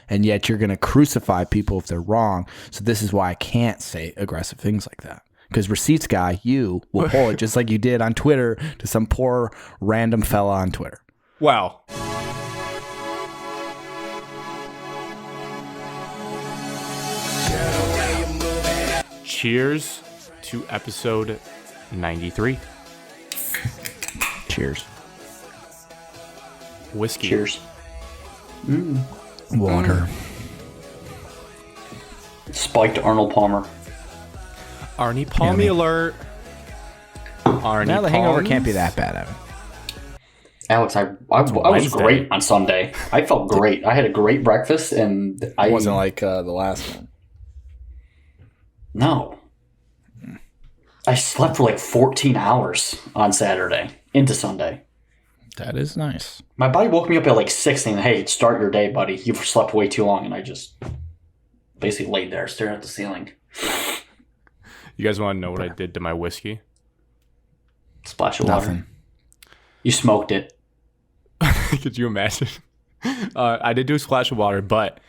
and yet you're going to crucify people if they're wrong. So this is why I can't say aggressive things like that. Because receipts guy, you will pull it just like you did on Twitter to some poor random fella on Twitter. Wow. Cheers to episode 93. Cheers. Whiskey. Cheers. Water. Spiked Arnold Palmer. Arnie Palmy alert. Arnie Now the hangover Palms. can't be that bad, Evan. Alex, I was Wednesday. great on Sunday. I felt great. I had a great breakfast, and It wasn't like the last one. No. I slept for like 14 hours on Saturday into Sunday. That is nice. My body woke me up at like 6 saying, hey, start your day, buddy. You've slept way too long. And I just basically laid there staring at the ceiling. You guys want to know what I did to my whiskey? Splash of water. Nothing. You smoked it. Could you imagine? I did do a splash of water, but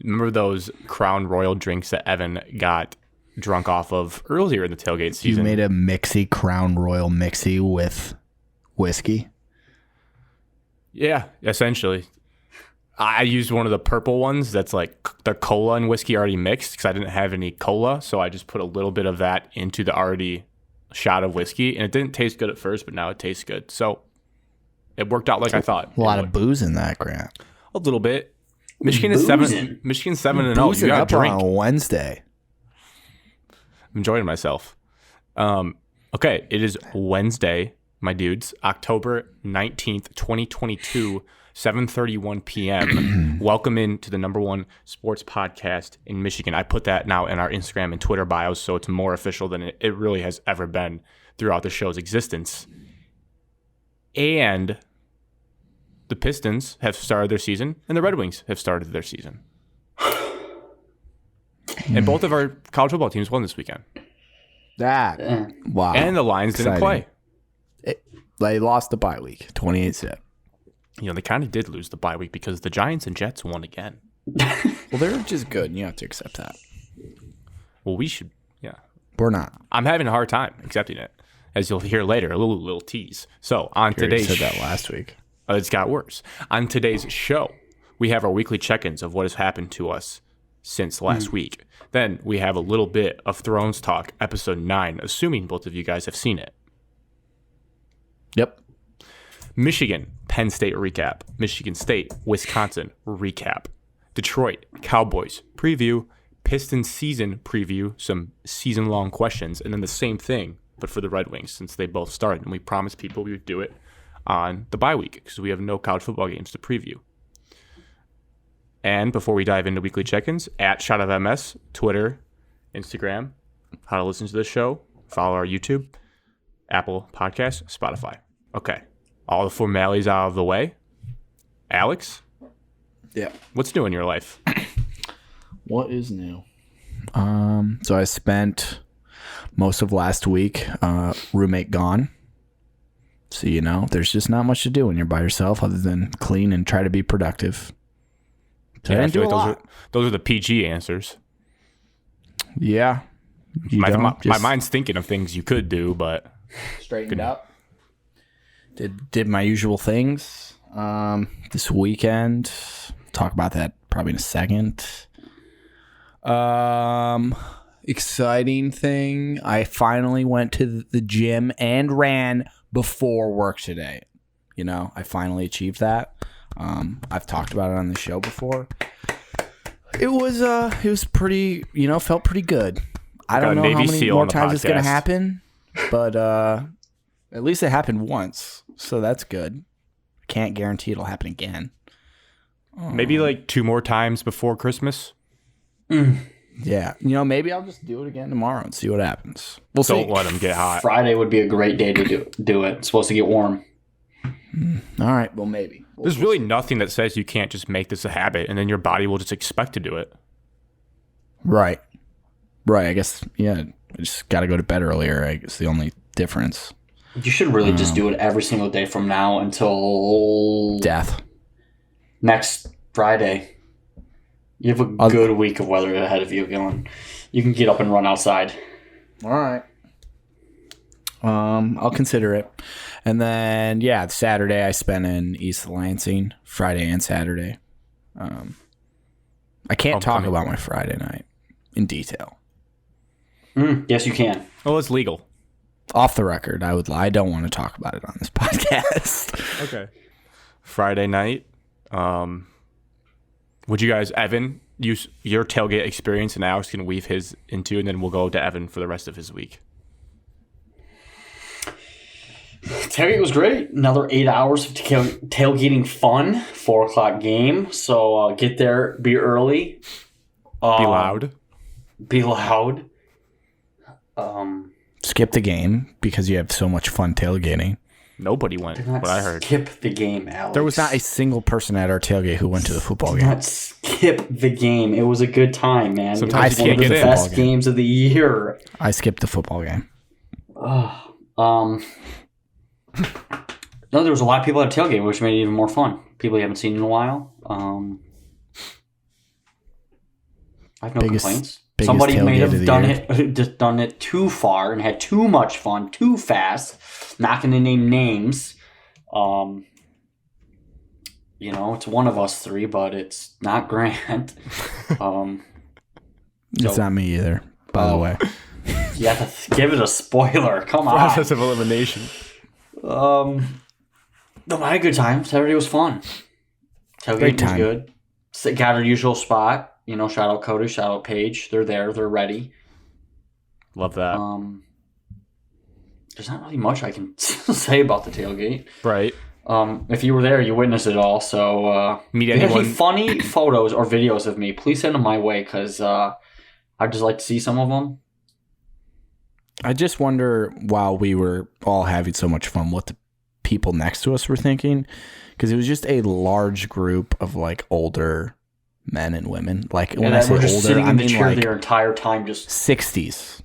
remember those Crown Royal drinks that Evan got drunk off of earlier in the tailgate season? You made a mixy Crown Royal mixy with whiskey? Yeah, essentially. I used one of the purple ones that's like the cola and whiskey already mixed because I didn't have any cola, so I just put a little bit of that into the already shot of whiskey, and it didn't taste good at first, but now it tastes good. So it worked out like I thought. A lot of booze in that, Grant. A little bit. Michigan is 7. Michigan's 7-0. Boozing You got up to drink. on a Wednesday. I'm enjoying myself. Okay, it is Wednesday, my dudes, October 19th, 2022, 7:31 p.m. Welcome into the number one sports podcast in Michigan. I put that now in our Instagram and Twitter bios, so it's more official than it really has ever been throughout the show's existence. And the Pistons have started their season, and the Red Wings have started their season. And both of our college football teams won this weekend. Wow. And the Lions didn't play. They lost the bye week, 28-7. You know, they kind of did lose the bye week because the Giants and Jets won again. Well, they're just good, and you have to accept that. Well, we should, yeah. We're not. I'm having a hard time accepting it, as you'll hear later, a little tease. So, on You already today's said that last week. It's got worse. On today's show, we have our weekly check-ins of what has happened to us since last week. Then we have a little bit of Thrones Talk, episode 9, assuming both of you guys have seen it. Yep. Michigan, Penn State recap. Michigan State, Wisconsin recap. Detroit, Cowboys preview. Pistons season preview, some season-long questions. And then the same thing, but for the Red Wings, since they both started. And we promised people we would do it on the bye week because we have no college football games to preview. And before we dive into weekly check-ins, at Shot of MS, Twitter, Instagram, how to listen to the show, follow our YouTube, Apple Podcasts, Spotify. Okay, all the formalities out of the way. Alex? Yeah. What's new in your life? What is new? So I spent most of last week roommate gone. So, you know, there's just not much to do when you're by yourself other than clean and try to be productive. So I didn't do a lot. Those are the PG answers. Yeah. My mind's thinking of things you could do, but straightened up. Did my usual things this weekend. Talk about that probably in a second. Exciting thing. I finally went to the gym and ran before work today. You know, I finally achieved that. I've talked about it on the show before. It was pretty, you know, felt pretty good. I don't know how many more times it's going to happen, but at least it happened once, so that's good. Can't guarantee it'll happen again. Maybe like 2 more times before Christmas. Yeah, you know, maybe I'll just do it again tomorrow and see what happens. We'll see. Don't let them get hot. Friday would be a great day to do it. It's supposed to get warm. All right, well, maybe. There's really nothing that says you can't just make this a habit and then your body will just expect to do it. Right. I guess, yeah, I just got to go to bed earlier. I guess the only difference. You should really just do it every single day from now until Death. next Friday. You have a good week of weather ahead of you going. You can get up and run outside. All right. I'll consider it. And then, yeah, Saturday I spent in East Lansing, Friday and Saturday. I can't talk about my Friday night in detail. Yes, you can. Oh, it's legal. Off the record, I would lie. I don't want to talk about it on this podcast. Okay. Friday night. Would you guys, Evan, use your tailgate experience, and Alex can weave his into, and then we'll go to Evan for the rest of his week. Tailgate was great. Another 8 hours of tailgating fun. 4 o'clock game. So get there, be early. Be loud. Be loud. Skip the game because you have so much fun tailgating. Nobody went, what I heard. Skip the game, Alex. There was not a single person at our tailgate who went to the football game. Not skip the game. It was a good time, man. Sometimes it was one of the best games of the year. I skipped the football game. No, there was a lot of people at a tailgate, which made it even more fun. People you haven't seen in a while. I have no complaints. Somebody may have done it too far and had too much fun too fast. Not going to name names. It's one of us three, but it's not Grant. It's not me either, by the way. You have to give it a spoiler. Come on. Process of elimination. No, I had a good time. Saturday was fun. Tailgate was good. Got our usual spot. Shout out Cody, shout out Paige. They're there. They're ready. Love that. There's not really much I can say about the tailgate. Right. If you were there, you witnessed it all. So, meet if you have anyone. any funny photos or videos of me, please send them my way because I'd just like to see some of them. I just wonder, while we were all having so much fun, what the people next to us were thinking, because it was just a large group of like older men and women. Like when I say older, sitting I in the mean chair like their entire time, just 60s,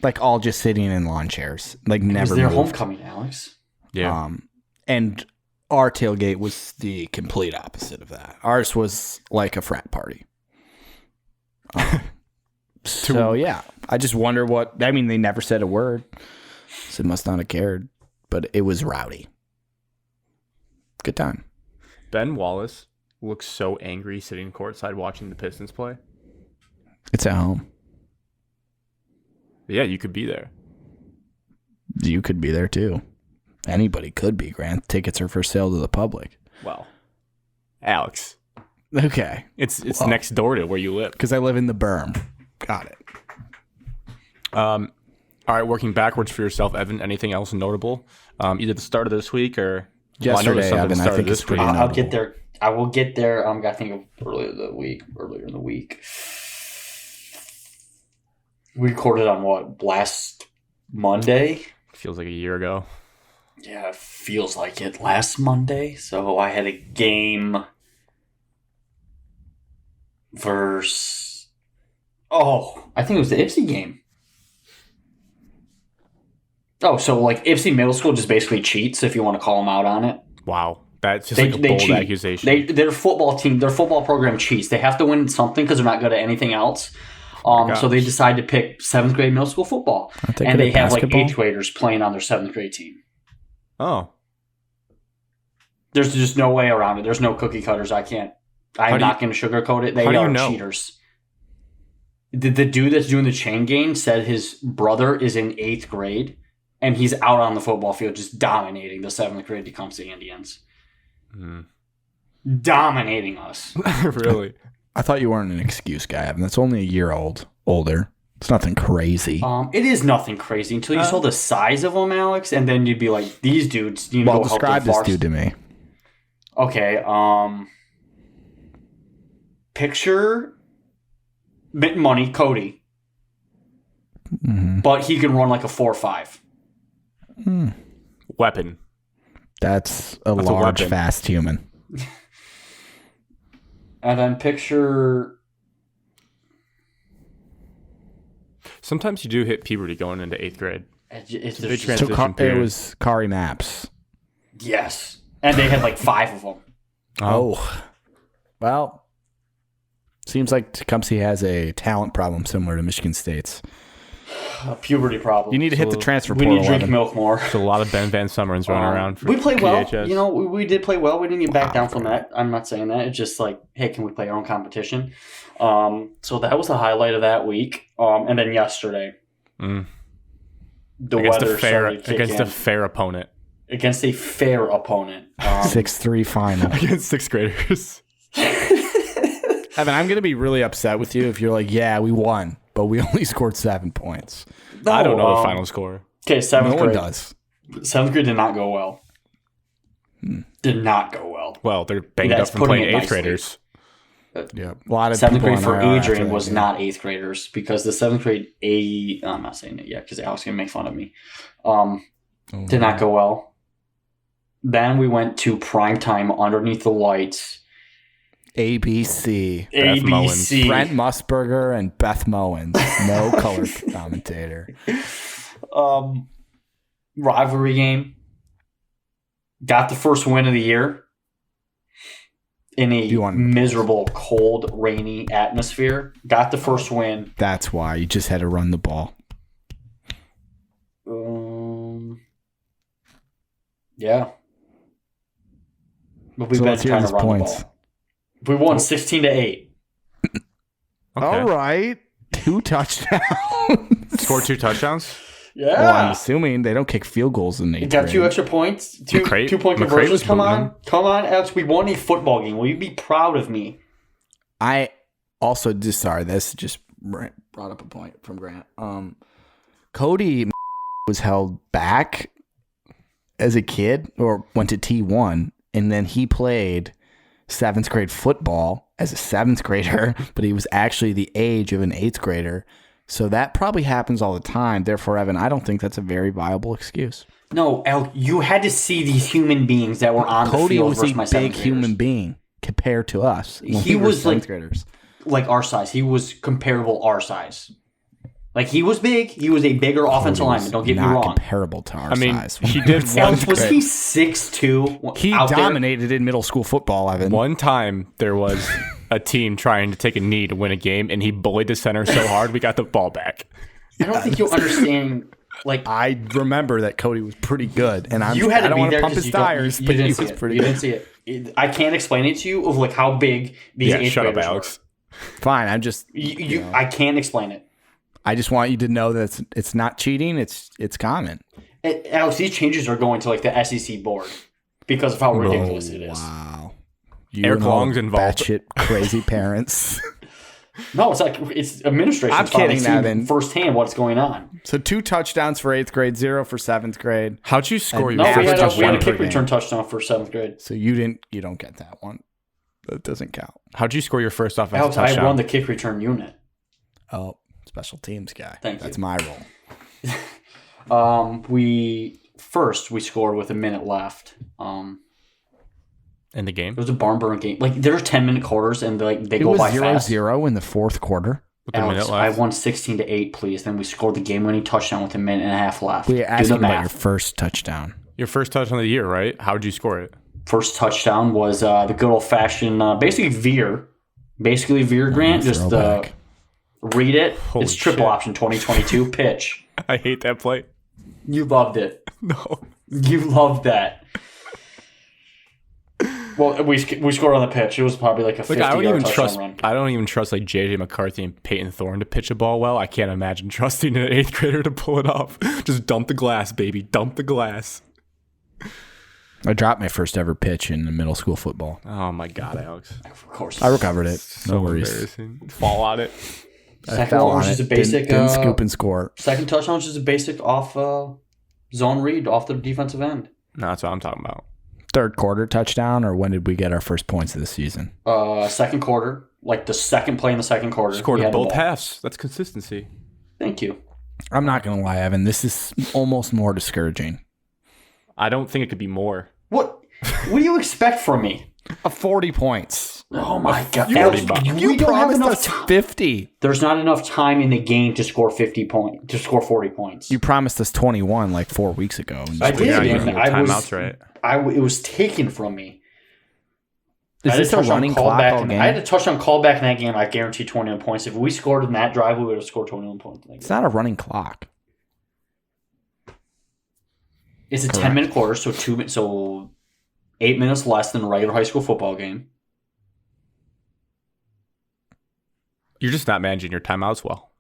like all just sitting in lawn chairs, like never. It was their moved. homecoming, Alex. Yeah. And our tailgate was the complete opposite of that. Ours was like a frat party. So yeah, I just wonder what. I mean, they never said a word, so they must not have cared. But it was rowdy. Good time. Ben Wallace looks so angry sitting courtside watching the Pistons play. It's at home. Yeah, you could be there. You could be there too. Anybody could be, Grant. Tickets are for sale to the public. Well, Alex. Okay. It's next door to where you live. Because I live in the berm. Got it. All right, working backwards for yourself, Evan. Anything else notable? Either the start of this week or yesterday, Evan. I think it's pretty notable. I'll get there. I will get there. I think of earlier in the week. We recorded on what? Last Monday? Feels like a year ago. Yeah, it feels like it. Last Monday. So I had a game versus... I think it was the Ipsy game. Oh, so like Ipsy Middle School just basically cheats, if you want to call them out on it. Wow. That's just like a bold accusation. Their football team, their football program cheats. They have to win something because they're not good at anything else. So they decide to pick 7th grade middle school football. And they have basketball? like 8th graders playing on their 7th grade team. Oh. There's just no way around it. There's no cookie cutters. I'm not going to sugarcoat it. They are cheaters. The dude that's doing the chain game said his brother is in 8th grade, and he's out on the football field just dominating the 7th grade Tecumseh Indians. Dominating us. Really? I thought you weren't an excuse guy, Evan. That's only a year older. It's nothing crazy. It is nothing crazy until you saw the size of them, Alex, and then you'd be like, these dudes need to go help describe this dude to me. Okay, picture Mint Money, Cody. Mm-hmm. But he can run like a 4.5. Weapon. That's a large, fast human. And then picture... Sometimes you do hit puberty going into 8th grade. It's a big transition period. It was Kari Maps. Yes. And they had like 5 of them. Oh. Well, Seems like Tecumseh has a talent problem similar to Michigan State's. A puberty problem. You need to hit the transfer We portal. need to drink milk more. There's a lot of Ben Van Summerins running around. We played well. PHS. We did play well. We didn't get back down from that. I'm not saying that. It's just like, hey, can we play our own competition? So that was the highlight of that week. And then yesterday, the weather started kicking against a fair opponent. Against a fair opponent. 6-3 final. Against sixth graders. Evan, I'm going to be really upset with you if you're like, yeah, we won, but we only scored 7 points. No, I don't know the final score. Okay, 7th grade. No one does. 7th grade did not go well. Did not go well. Well, they're banged up from playing 8th graders. Yeah, a lot of 7th grade for Adrian was not 8th graders because the 7th grade I'm not saying it yet because Alex is going to make fun of me. Did not go well. Then we went to primetime underneath the lights. ABC. ABC. Brent Musburger and Beth Mowens. No color commentator. Rivalry game. Got the first win of the year in a miserable, cold, rainy atmosphere. Got the first win. That's why you just had to run the ball. Yeah. But we've been trying to run the ball. We won 16-8. Okay. All right. 2 touchdowns. Scored 2 touchdowns? Yeah. Well, I'm assuming they don't kick field goals in 8th grade. Got 2 extra points. 2-point conversions. Come on, Alex. We won a football game. Will you be proud of me? I also this just brought up a point from Grant. Cody was held back as a kid or went to T1, and then he played 7th grade football as a 7th grader, but he was actually the age of an 8th grader. So that probably happens all the time. Therefore, Evan, I don't think that's a very viable excuse. No, Al, you had to see these human beings that were on Cody the field was versus a my big 7th human graders. being compared to us. He was 7th graders. like our size. He was comparable our size. Like, he was big. He was a bigger offensive lineman. Don't get me wrong. Not comparable to our size. He did Alex, was he 6'2"? He dominated in middle school football, Evan. One time there was a team trying to take a knee to win a game, and he bullied the center so hard we got the ball back. I don't think you'll understand. Like, I remember that Cody was pretty good, and I don't want to pump his tires, but he was pretty good. You didn't see it. I can't explain it to you of like how big these 8th shut up, graders Alex. were. Fine, I'm just. I can't explain it. I just want you to know that it's not cheating. It's common. Alex, these changes are going to like the SEC board because of how ridiculous it is. Wow. Eric Long's involved. Batshit crazy parents. No, it's administration. I'm kidding, Evan. Firsthand, what's going on. So 2 touchdowns for 8th grade, 0 for 7th grade. How'd you score your we first touchdown? We had a kick return touchdown for 7th grade. So you don't get that one. That doesn't count. How'd you score your first offensive touchdown? I run the kick return unit. Oh, special teams guy. Thank you. That's my role. We scored with a minute left. In the game? It was a barn burn game. Like, there's 10-minute quarters, and they go by fast. It was 0-0 in the 4th quarter. With a minute left. I won 16-8, please. Then we scored the game-winning touchdown with a minute and a half left. We asked about your first touchdown. Your first touchdown of the year, right? How'd you score it? First touchdown was the good old-fashioned, basically veer. Basically veer, Grant. Just read it. Holy it's triple shit. option 2022 pitch. I hate that play. You loved it. No. You loved that. Well, we scored on the pitch. It was probably like a 50-yard touchdown run. I don't even trust like JJ McCarthy and Peyton Thorne to pitch a ball well. I can't imagine trusting an 8th grader to pull it off. Just dump the glass, baby. Dump the glass. I dropped my first ever pitch in middle school football. Oh my God, Alex. Of course. I recovered it. So No worries. embarrassing. Fall on it. Second one was just a basic. Didn't scoop and score. Second touchdown was just a basic off zone read off the defensive end. No, that's what I'm talking about. 3rd quarter touchdown, or when did we get our first points of the season? Second quarter, like the second play in the second quarter. Scored in both halves. That's consistency. Thank you. I'm not going to lie, Evan. This is almost more discouraging. I don't think it could be more. What do you expect from me? 40 points. Oh my God! You promised us 50. There's not enough time in the game to score 40 points. You promised us 21 like 4 weeks ago. I did. Yeah, timeouts, right? It was taken from me. Is this a running clock all game? I had a touchdown call back in that game. I guaranteed 21 points. If we scored in that drive, we would have scored 21 points. It's not a running clock. It's a 10-minute quarter, so 8 minutes less than a regular high school football game. You're just not managing your timeouts well.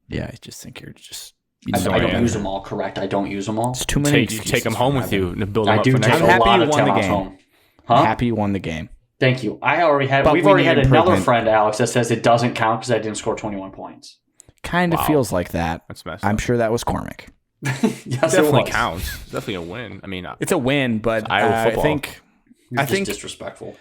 Yeah, I just think you're just... I don't use them all, correct? I don't use them all. It's too many. You take them home with you and build them I up do for take next a year. lot of won the timeouts game. home. Huh? I'm happy you won the game. Thank you. We've already had another friend, Alex, that says it doesn't count because I didn't score 21 points. Kind of feels like that. That's messed up. I'm sure that was Cormac. Yes, Definitely counts. It's definitely a win. I mean, It's a win, but I think You're just disrespectful.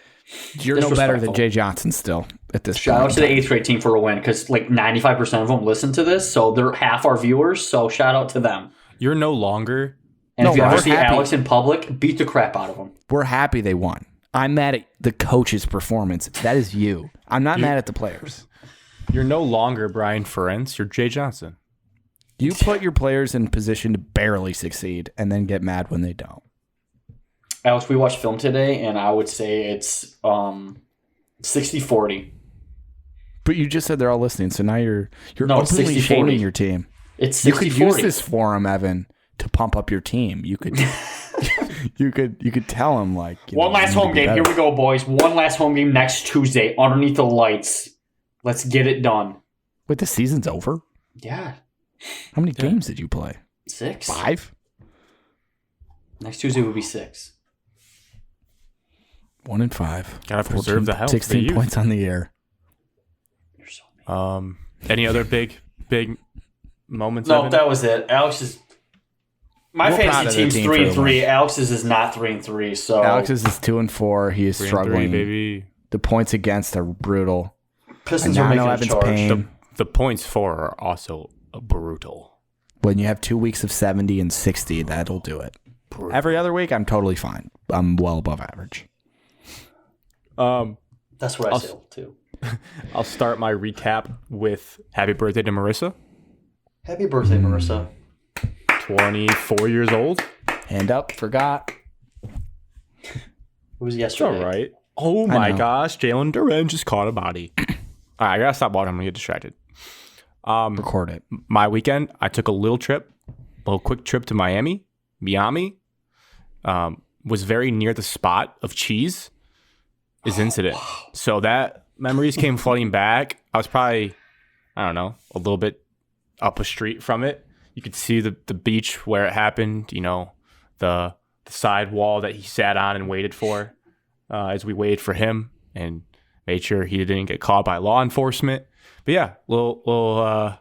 you're no better than Jay Johnson still at this Shout point. out to the 8th grade team for a win because like 95% of them listen to this, so they're half our viewers. So shout out to them. you're no longer. And if you ever we're see happy. Alex in public, beat the crap out of him. We're happy they won. I'm mad at the coach's performance. That is you. I'm not mad at the players. You're no longer Brian Ferentz. You're Jay Johnson. You put your players in position to barely succeed and then get mad when they don't. Alex, we watched film today, and I would say it's 60-40. But you just said they're all listening, so now you're No, it's openly 60-40. shaming your team. It's 60-40. You could use this forum, Evan, to pump up your team. You could you could tell them like One last home game. Here we go, boys. One last home game next Tuesday underneath the lights. Let's get it done. Wait, the season's over? Yeah. How many games did you play? 6. 5? Next Tuesday would be 6. 1 and 5. Gotta preserve the health. 16 points on the year. You're so mean. Any other big moments? No, Evan? that was it. Alex is. My We're proud fantasy of the team's team 3-3. Alex's is not 3-3. So Alex's is 2 and 4. He is 3-3, struggling. baby. The points against are brutal. Pistons And are now making a Evan's charge. pain. The points for are also brutal. When you have 2 weeks of 70 and 60, that'll do it. Every other week, I'm totally fine. I'm well above average. That's what I say too. I'll start my recap with happy birthday to Marissa. Happy birthday, Marissa. 24 years old. Hand up, forgot. It was It's yesterday. all right. Oh my know. gosh, Jalen Duran just caught a body. All right, I gotta stop watching. I'm gonna get distracted. Record it. My weekend, I took a little quick trip to Miami. Was very near the spot of cheese. Is incident. So that memories came flooding back. I was probably, I don't know, a little bit up a street from it. You could see the beach where it happened, you know, the side wall that he sat on and waited for as we waited for him and made sure he didn't get caught by law enforcement. But yeah, little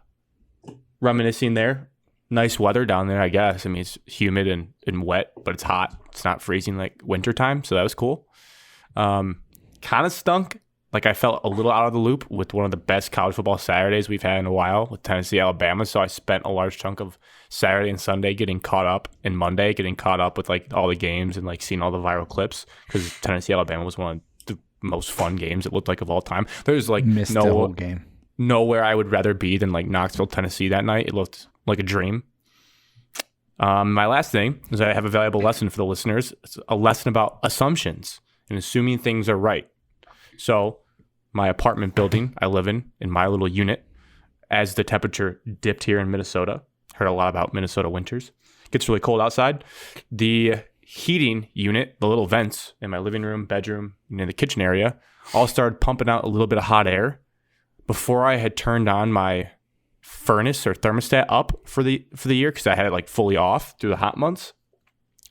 reminiscing there. Nice weather down there, I guess. I mean, it's humid and wet, but it's hot. It's not freezing like wintertime, so that was cool. Kind of stunk. Like I felt a little out of the loop with one of the best college football Saturdays we've had in a while with Tennessee, Alabama. So I spent a large chunk of Saturday and Sunday getting caught up, and Monday getting caught up with like all the games and like seeing all the viral clips because Tennessee, Alabama was one of the most fun games it looked like of all time. There's like Missed the whole game. nowhere I would rather be than like Knoxville, Tennessee that night. It looked like a dream. My last thing is I have a valuable lesson for the listeners. It's a lesson about assumptions and assuming things are right. So my apartment building I live in my little unit, as the temperature dipped here in Minnesota, heard a lot about Minnesota winters. It gets really cold outside. The heating unit, the little vents in my living room, bedroom, and in the kitchen area, all started pumping out a little bit of hot air before I had turned on my furnace or thermostat up for the year because I had it like fully off through the hot months.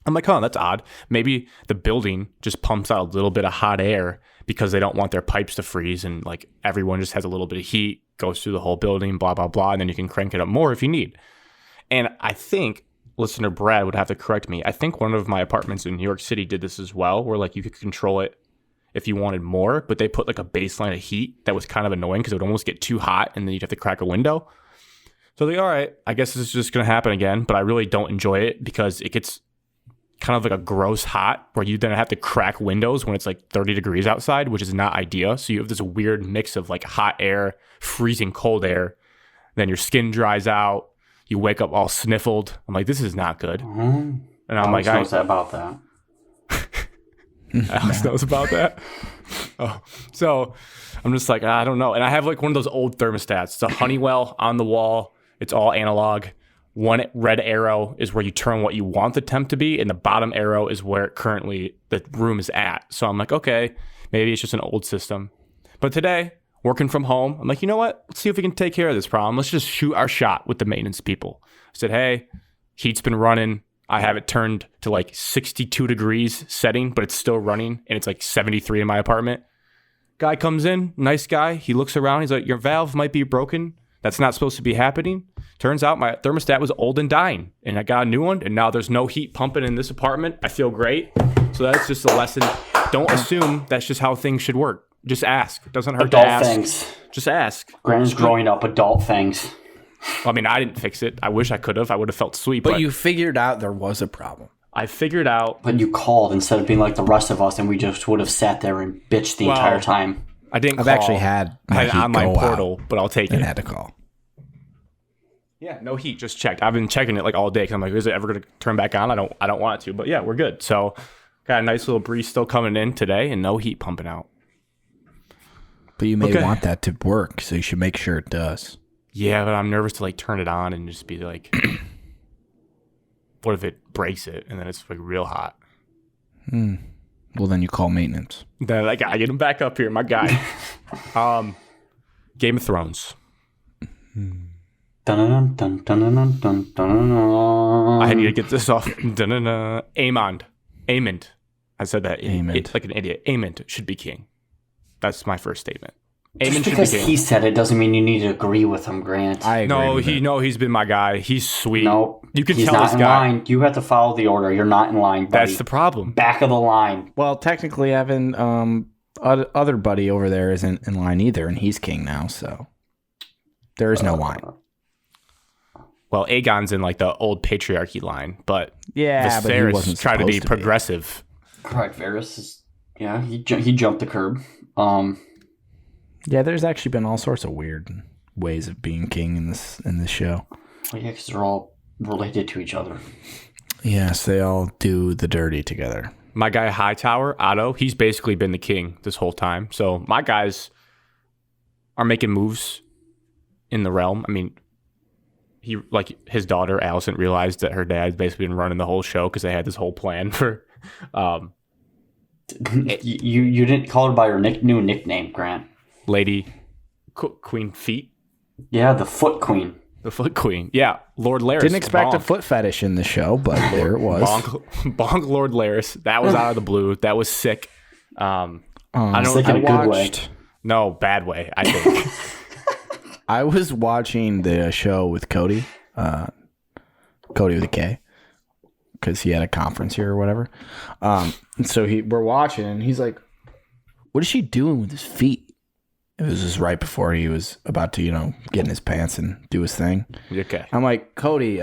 I'm like, oh, that's odd. Maybe the building just pumps out a little bit of hot air because they don't want their pipes to freeze, and like everyone just has a little bit of heat, goes through the whole building, blah, blah, blah, and then you can crank it up more if you need. And I think listener Brad would have to correct me. I think one of my apartments in New York City did this as well, where like you could control it if you wanted more, but they put like a baseline of heat that was kind of annoying because it would almost get too hot and then you'd have to crack a window. So like, all right, I guess this is just going to happen again, but I really don't enjoy it because it gets kind of like a gross hot where you then have to crack windows when it's like 30 degrees outside, which is not ideal. So you have this weird mix of like hot air, freezing cold air, then your skin dries out, you wake up all sniffled. I'm like, this is not good. Mm-hmm. And I'm like, knows about that. Alex knows about that. So I'm just like, I don't know. And I have like one of those old thermostats. It's a Honeywell on the wall. It's all analog. One red arrow is where you turn what you want the temp to be, and the bottom arrow is where currently the room is at. So I'm like, okay, maybe it's just an old system. But today, working from home, I'm like, you know what? Let's see if we can take care of this problem. Let's just shoot our shot with the maintenance people. I said, hey, heat's been running. I have it turned to like 62 degrees setting, but it's still running, and it's like 73 in my apartment. Guy comes in, nice guy. He looks around. He's like, your valve might be broken. That's not supposed to be happening. Turns out my thermostat was old and dying, and I got a new one, and now there's no heat pumping in this apartment. I feel great. So that's just a lesson. Don't assume that's just how things should work. Just ask. It doesn't hurt to ask. Adult things. Just ask. Grand's growing up, adult things. I mean, I didn't fix it. I wish I could have. I would have felt sweet. But you figured out there was a problem. I figured out. But you called instead of being like the rest of us, and we just would have sat there and bitched the entire time. I didn't I've call. actually had I had an online portal, but I'll take it. And had to call. Yeah, no heat. Just checked. I've been checking it like all day because I'm like, is it ever going to turn back on? I don't want it to. But yeah, we're good. So got a nice little breeze still coming in today, and no heat pumping out. But you may want that to work, so you should make sure it does. Yeah, but I'm nervous to like turn it on and just be like, what if it breaks it and then it's like real hot? Well, then you call maintenance. Then I gotta get him back up here, my guy. Game of Thrones. Dun, dun, dun, dun, dun, dun, dun, dun. I need to get this off. Aemond. I said that like an idiot. Aemond should be king. That's my first statement. Just because he said it doesn't mean you need to agree with him, Grant. I agree he's been my guy. He's sweet. No, you can he's tell not this in guy. line. You have to follow the order. You're not in line, buddy. That's the problem. Back of the line. Well, technically, Evan, other buddy over there isn't in line either, and he's king now, so there is no line. Well, Aegon's in like the old patriarchy line, but yeah, Viserys but he wasn't tried to be supposed progressive. Correct. Varys is he jumped the curb. Yeah, there's actually been all sorts of weird ways of being king in this show. Well, yeah, because they're all related to each other. Yes, they all do the dirty together. My guy Hightower, Otto, he's basically been the king this whole time. So my guys are making moves in the realm. I mean, his daughter Alicent realized that her dad's basically been running the whole show because they had this whole plan for. You didn't call her by her new nickname, Grant. Lady Queen Feet. Yeah, the Foot Queen. The Foot Queen. Yeah, Lord Larys. Didn't expect a foot fetish in the show, but there it was. Bonk Lord Larys. That was out of the blue. That was sick. Sick in a good way. No, bad way, I think. I was watching the show with Cody. Cody with a K. Because he had a conference here or whatever. And so we're watching, and he's like, what is she doing with his feet? It was just right before he was about to, get in his pants and do his thing. Okay. I'm like, Cody,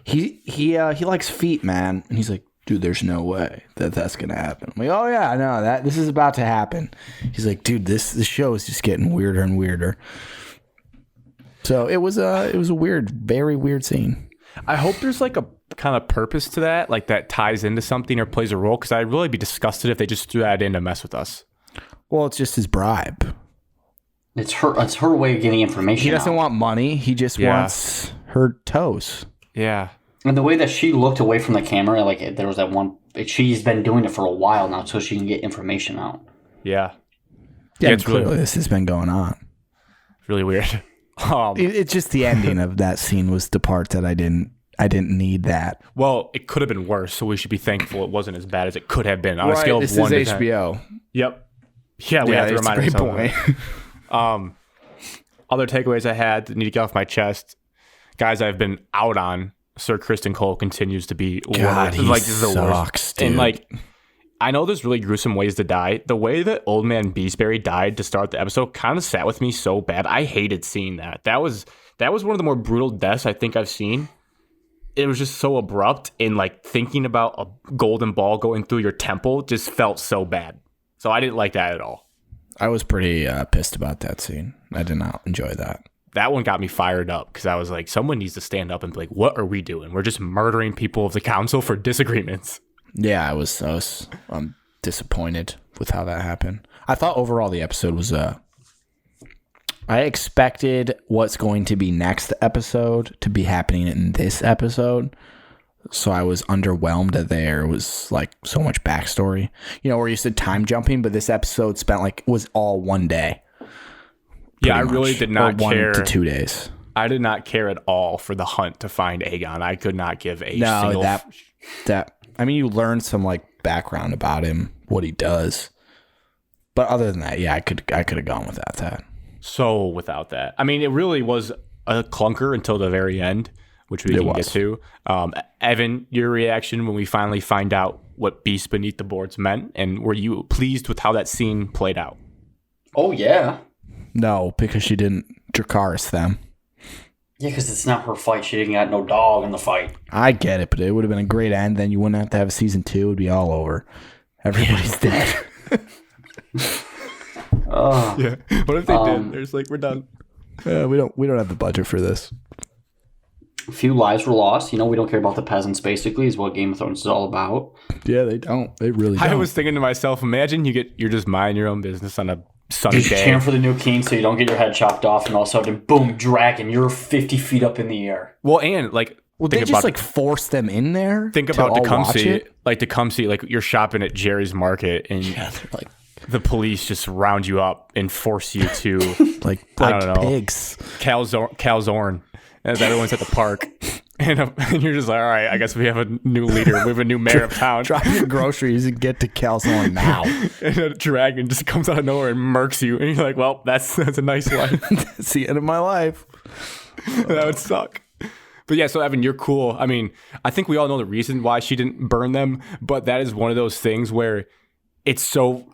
he likes feet, man. And he's like, dude, there's no way that's gonna happen. I'm like, oh yeah, I know that this is about to happen. He's like, dude, this show is just getting weirder and weirder. So it was a weird, very weird scene. I hope there's like a kind of purpose to that, like that ties into something or plays a role. Because I'd really be disgusted if they just threw that in to mess with us. Well, it's just his bribe. It's her way of getting information. He doesn't want money. He just wants her toes. Yeah. And the way that she looked away from the camera, like there was that one. She's been doing it for a while now, so she can get information out. Yeah. Yeah, it's clearly this has been going on. Really weird. It's just the ending of that scene was the part that I didn't need that. Well, it could have been worse, so we should be thankful it wasn't as bad as it could have been. On a scale of 1 to 10. This is HBO. Yep. Yeah, we have to remind ourselves. Other takeaways I had that need to get off my chest. Guys I've been out on. Sir Kristen Cole continues to be God, he the sucks, worst. dude. And I know there's really gruesome ways to die. The way that Old Man Beesbury died to start the episode kind of sat with me so bad. I hated seeing that. That was one of the more brutal deaths I think I've seen. It was just so abrupt, and thinking about a golden ball going through your temple just felt so bad. So I didn't like that at all. I was pretty pissed about that scene. I did not enjoy that. That one got me fired up because I was like, someone needs to stand up and be like, what are we doing? We're just murdering people of the council for disagreements. Yeah, I was disappointed with how that happened. I thought overall the episode was I expected what's going to be next episode to be happening in this episode. So I was underwhelmed that there was like so much backstory. You know, where you said time jumping, but this episode was all one day. Yeah, I really did not care. 1 to 2 days. I did not care at all for the hunt to find Aegon. I could not give a single. I mean, you learn some like background about him, what he does. But other than that, yeah, I could have gone without that. So without that, I mean, it really was a clunker until the very end, which we can get to. Evan, your reaction when we finally find out what Beast Beneath the Boards meant, and were you pleased with how that scene played out? Oh, yeah. No, because she didn't Dracarys them. Yeah, because it's not her fight. She didn't got no dog in the fight. I get it, but it would have been a great end. Then you wouldn't have to have a season 2. It would be all over. Everybody's dead. Yeah. What if they did? There's like, we're done. We don't have the budget for this. A few lives were lost. You know, we don't care about the peasants, basically, is what Game of Thrones is all about. Yeah, they don't. They really don't. I was thinking to myself, imagine you're just minding your own business on a sunny day. You're cheering for the new king so you don't get your head chopped off, and all of a sudden, boom, dragon, you're 50 feet up in the air. Well, and like... Well, they just like force them in there. Think about Tecumseh. Like Tecumseh, like you're shopping at Jerry's Market and like the police just round you up and force you to like I don't know, pigs. Calzorn, as everyone's at the park. And you're just like, all right, I guess we have a new leader. We have a new mayor of town. Drop your groceries and get to Calzorn now. And a dragon just comes out of nowhere and murks you. And you're like, well, that's a nice life. That's the end of my life. That would suck. But yeah, so Evan, you're cool. I mean, I think we all know the reason why she didn't burn them, but that is one of those things where it's so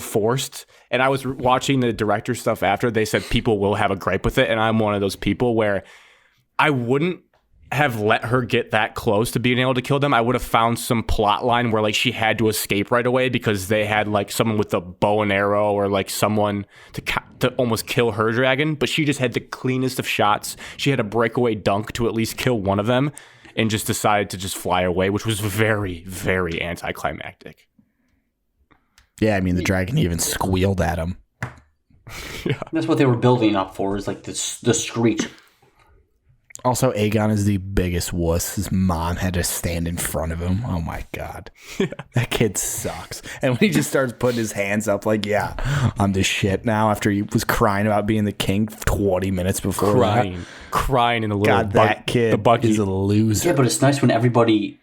forced. And I was watching the director stuff after. They said people will have a gripe with it, and I'm one of those people where I wouldn't have let her get that close to being able to kill them. I would have found some plot line where like she had to escape right away because they had like someone with a bow and arrow or like someone to almost kill her dragon, but she just had the cleanest of shots. She had a breakaway dunk to at least kill one of them and just decided to just fly away, which was very, very anticlimactic. Yeah, I mean the dragon even squealed at him. Yeah. That's what they were building up for, is like the screech. Also, Aegon is the biggest wuss. His mom had to stand in front of him. Oh, my God. Yeah. That kid sucks. And when he just starts putting his hands up like, yeah, I'm the shit now, after he was crying about being the king 20 minutes before Crying in the little that kid is a loser. Yeah, but it's nice when everybody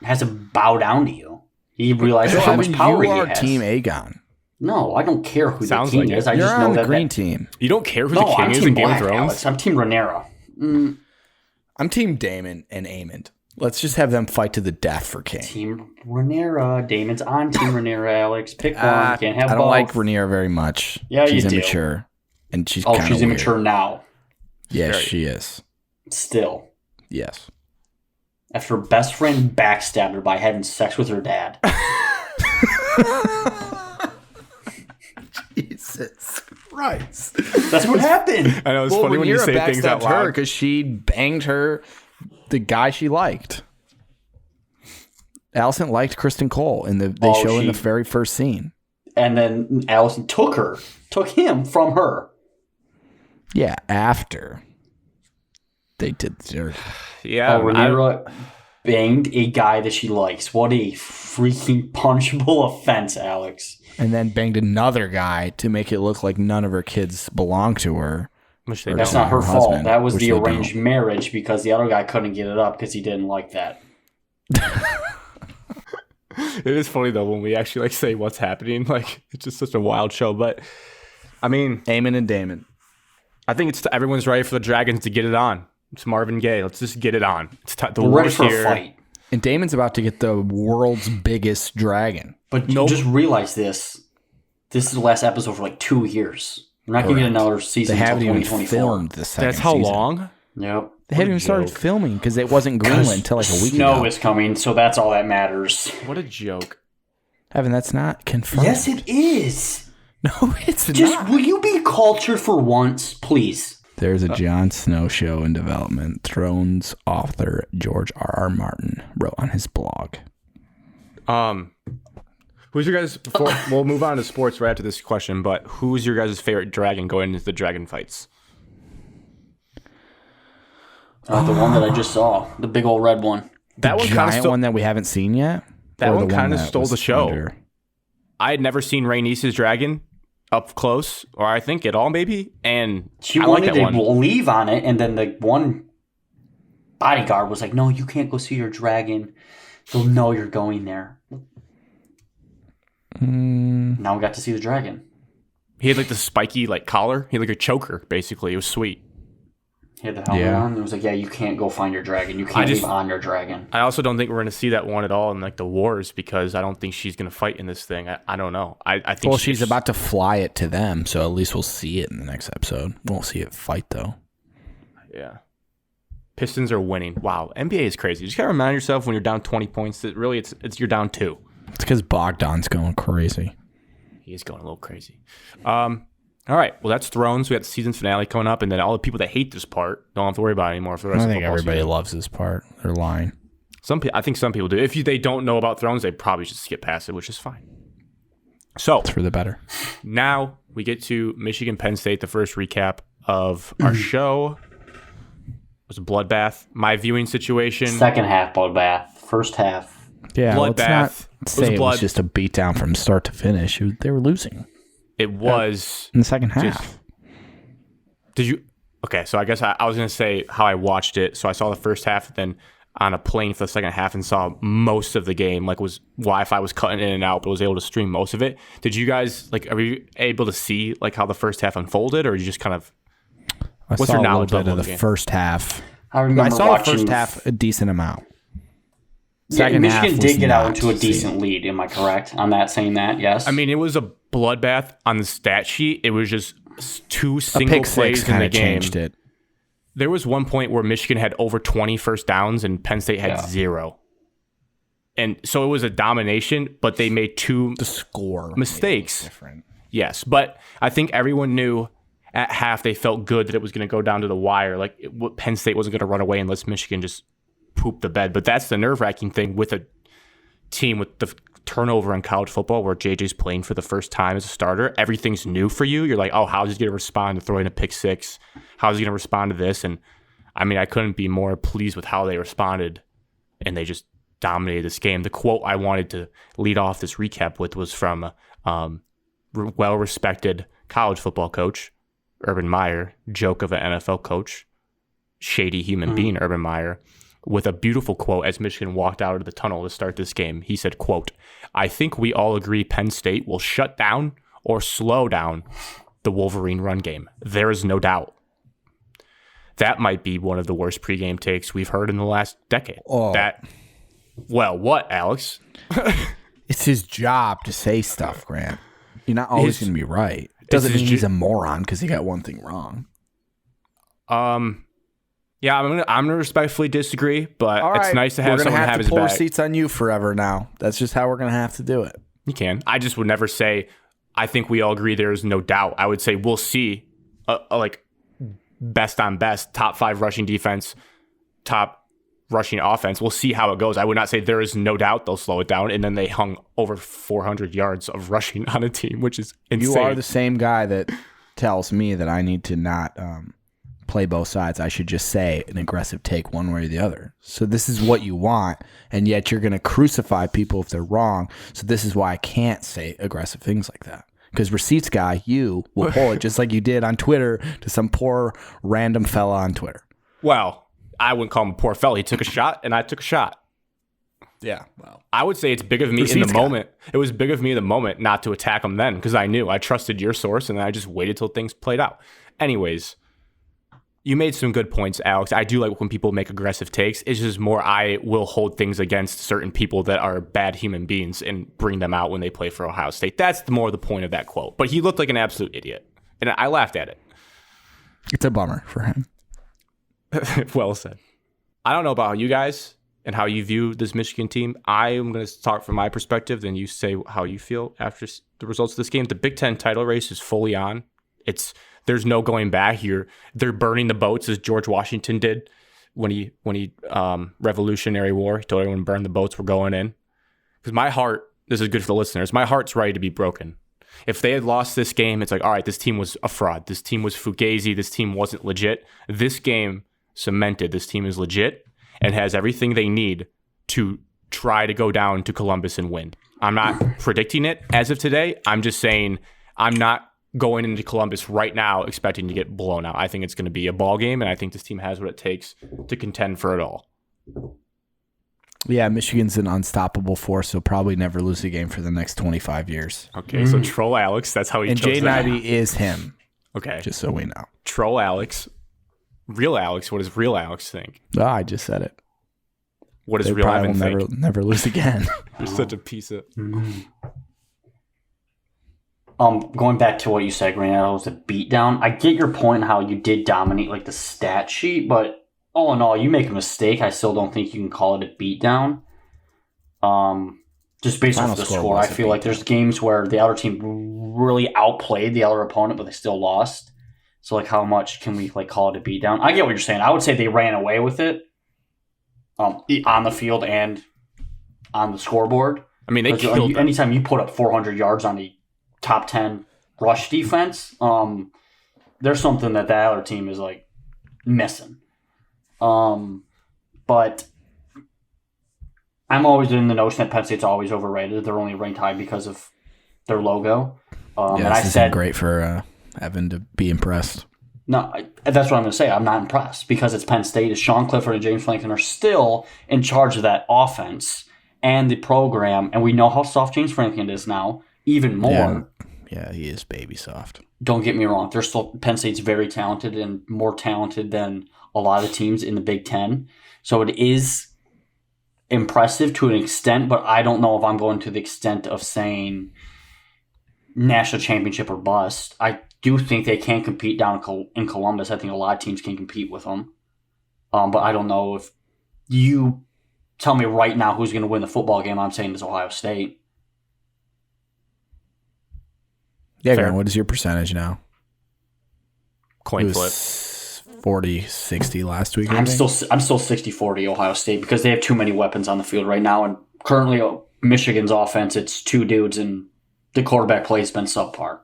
has to bow down to you. You realize how much power he has. You are Team Aegon. No, I don't care who the king is. I just know that the green team. You don't care who the king is in Game of Thrones? Alex. I'm Team Rhaenyra. I'm Team Daemon and Aemond. Let's just have them fight to the death for king. Team Rhaenyra. Daemon's on Team Rhaenyra, Alex. Pick one. You can't have both. I don't like Rhaenyra very much. Yeah, she's you do. Immature. And she's she's immature now. Yes, she is. Still. Yes. After her best friend backstabbed her by having sex with her dad. Jesus Christ. That's what happened. I know, it's funny when you say things out loud. Because she banged the guy she liked. Allison liked Kristen Cole in they show in the very first scene. And then Allison took him from her. Yeah, after they did the dirt. Yeah. Rhaenyra banged a guy that she likes. What a freaking punchable offense, Alex. And then banged another guy to make it look like none of her kids belong to her. That's not her fault. That was the arranged marriage because the other guy couldn't get it up because he didn't like that. It is funny, though, when we actually say what's happening. Like, it's just such a wild show. But, I mean... Aemon and Daemon. I think everyone's ready for the Dragons to get it on. It's Marvin Gaye. Let's just get it on. It's we're ready for a fight. And Daemon's about to get the world's biggest dragon. But you just realize this. This is the last episode for like 2 years. We're not going to get another season until 2024. Even filmed the second That's how season. Long? Yep. They haven't even started filming because it wasn't greenlit until like a week ago. Snow is coming, so that's all that matters. What a joke. Evan, that's not confirmed. Yes, it is. No, it's not. Will you be cultured for once, please? There's a Jon Snow show in development. Thrones author George R.R. Martin wrote on his blog. Who's your guys? We'll move on to sports right after this question. But who's your guys' favorite dragon going into the dragon fights? The one that I just saw, the big old red one. That one giant one that we haven't seen yet. That one kind of stole the show. Under? I had never seen Rhaenys's dragon up close, or I think at all, maybe. And she I wanted like that to one. leave on it, and then the one bodyguard was like, "No, you can't go see your dragon. They'll know you're going there." Now we got to see the dragon. He had like the spiky like collar. He had like a choker, basically. It was sweet. He had the helmet on. It was like, yeah, you can't go find your dragon. You can't leave on your dragon. I also don't think we're going to see that one at all in like the wars because I don't think she's going to fight in this thing. I don't know. I think she's about to fly it to them, so at least we'll see it in the next episode. We won't see it fight though. Yeah. Pistons are winning. Wow, NBA is crazy. You just gotta remind yourself when you're down 20 points that really it's you're down 2. It's because Bogdan's going crazy. He is going a little crazy. All right, well that's Thrones. We got the season finale coming up, and then all the people that hate this part don't have to worry about it anymore for the rest of the I think everybody loves this part. They're lying. I think some people do. If they don't know about Thrones, they probably should skip past it, which is fine. So it's for the better. Now we get to Michigan Penn State, the first recap of our show. It was a bloodbath. My viewing situation. Second half bloodbath. First half. Yeah, bloodbath. It was just a beatdown from start to finish. They were losing. It was in the second half. Did you? Okay, so I guess I was going to say how I watched it. So I saw the first half, then on a plane for the second half, and saw most of the game. Like Wi-Fi was cutting in and out, but was able to stream most of it. Did you guys are you able to see like how the first half unfolded, or you just kind of? I saw a little bit of the first half. I saw the first half a decent amount. Michigan did get out into a decent lead. Am I correct on that? Saying that, yes. I mean, it was a bloodbath on the stat sheet. It was just 2 single plays in the game. Changed it. There was one point where Michigan had over 20 first downs and Penn State had 0. And so it was a domination, but they made 2 mistakes. Different. Yes, but I think everyone knew at half they felt good that it was going to go down to the wire. Like Penn State wasn't going to run away unless Michigan just pooped the bed. But that's the nerve-wracking thing with a team with the turnover in college football where JJ's playing for the first time as a starter. Everything's new for you. You're like, oh, how's he going to respond to throwing a pick six? How's he going to respond to this? And I mean, I couldn't be more pleased with how they responded, and they just dominated this game. The quote I wanted to lead off this recap with was from well-respected college football coach, Urban Meyer, joke of an NFL coach, shady human being, Urban Meyer, with a beautiful quote as Michigan walked out of the tunnel to start this game. He said, quote, "I think we all agree Penn State will shut down or slow down the Wolverine run game. There is no doubt." That might be one of the worst pregame takes we've heard in the last decade. Well, what, Alex? It's his job to say stuff, Grant. You're not always going to be right. Doesn't mean he's a moron because he got one thing wrong. Yeah, I'm gonna respectfully disagree, but it's nice to have someone have his back. We're going to have to pull receipts on you forever now. That's just how we're going to have to do it. You can. I just would never say, I think we all agree there is no doubt. I would say we'll see, like, best on best, top 5 rushing defense, top rushing offense. We'll see how it goes. I would not say there is no doubt they'll slow it down, and then they hung over 400 yards of rushing on a team, which is insane. You are the same guy that tells me that I need to not play both sides. I should just say an aggressive take one way or the other. So this is what you want, and yet you're going to crucify people if they're wrong. So this is why I can't say aggressive things like that. Because receipts guy, you will pull it just like you did on Twitter to some poor random fella on Twitter. Well, I wouldn't call him a poor fella. He took a shot, and I took a shot. Yeah, well, I would say it's big of me in the moment. It was big of me in the moment not to attack him then, because I knew I trusted your source, and I just waited till things played out. Anyways, you made some good points, Alex. I do like when people make aggressive takes. It's just more I will hold things against certain people that are bad human beings and bring them out when they play for Ohio State. That's more the point of that quote. But he looked like an absolute idiot, and I laughed at it. It's a bummer for him. Well said. I don't know about you guys and how you view this Michigan team. I am going to talk from my perspective, then you say how you feel after the results of this game. The Big Ten title race is fully on. There's no going back here. They're burning the boats as George Washington did when he Revolutionary War. He told everyone burn the boats, we're going in. Because my heart this is good for the listeners. My heart's ready to be broken. If they had lost this game, it's like, all right, this team was a fraud. This team was fugazi. This team wasn't legit. This game cemented this team is legit and has everything they need to try to go down to Columbus and win. I'm not predicting it as of today. I'm just saying I'm not going into Columbus right now expecting to get blown out. I think it's going to be a ball game, and I think this team has what it takes to contend for it all. Yeah, Michigan's an unstoppable force. They'll probably never lose a game for the next 25 years. Okay, so Troll Alex, that's how he and chose Jaden that. Ivey is him. Okay. Just so we know. Troll Alex. Real Alex, what does real Alex think? Oh, I just said it. What does They real probably Evan will think? never lose again. You're such a piece of... Going back to what you said, Grant, it was a beatdown. I get your point how you did dominate like the stat sheet, but all in all, you make a mistake. I still don't think you can call it a beatdown. Just based off the score, I feel like there's games where the other team really outplayed the other opponent, but they still lost. So, like, how much can we like call it a beatdown? I get what you're saying. I would say they ran away with it on the field and on the scoreboard. I mean, they killed them. Anytime you put up 400 yards on the top 10 rush defense, there's something that other team is like missing. But I'm always in the notion that Penn State's always overrated. They're only ranked high because of their logo. And I said great for Evan to be impressed. No, that's what I'm going to say. I'm not impressed because it's Penn State. It's Sean Clifford and James Franklin are still in charge of that offense and the program, and we know how soft James Franklin is now. Even more. Yeah, he is baby soft. Don't get me wrong. Penn State's very talented and more talented than a lot of teams in the Big Ten. So it is impressive to an extent, but I don't know if I'm going to the extent of saying national championship or bust. I do think they can compete down in Columbus. I think a lot of teams can compete with them. But I don't know if you tell me right now who's going to win the football game. I'm saying it's Ohio State. Yeah, Grant, what is your percentage now? Coin flip. 40-60 last week. I'm still 60-40 Ohio State because they have too many weapons on the field right now. And currently, Michigan's offense, it's two dudes, and the quarterback play has been subpar.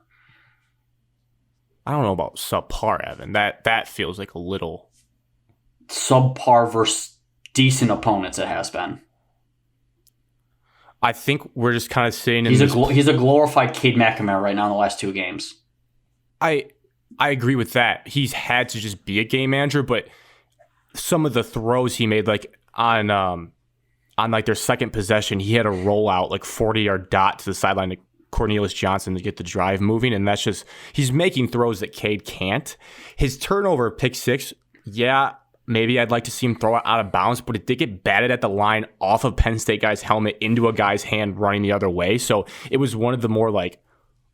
I don't know about subpar, Evan. That feels like a little subpar versus decent opponents. It has been. I think we're just kind of sitting in he's a glorified Cade McNamara right now in the last two games. I agree with that. He's had to just be a game manager, but some of the throws he made, like on like their second possession, he had a rollout like 40-yard dot to the sideline to Cornelius Johnson to get the drive moving, and that's just he's making throws that Cade can't. His turnover pick six, yeah. Maybe I'd like to see him throw it out of bounds, but it did get batted at the line off of Penn State guy's helmet into a guy's hand running the other way. So it was one of the more like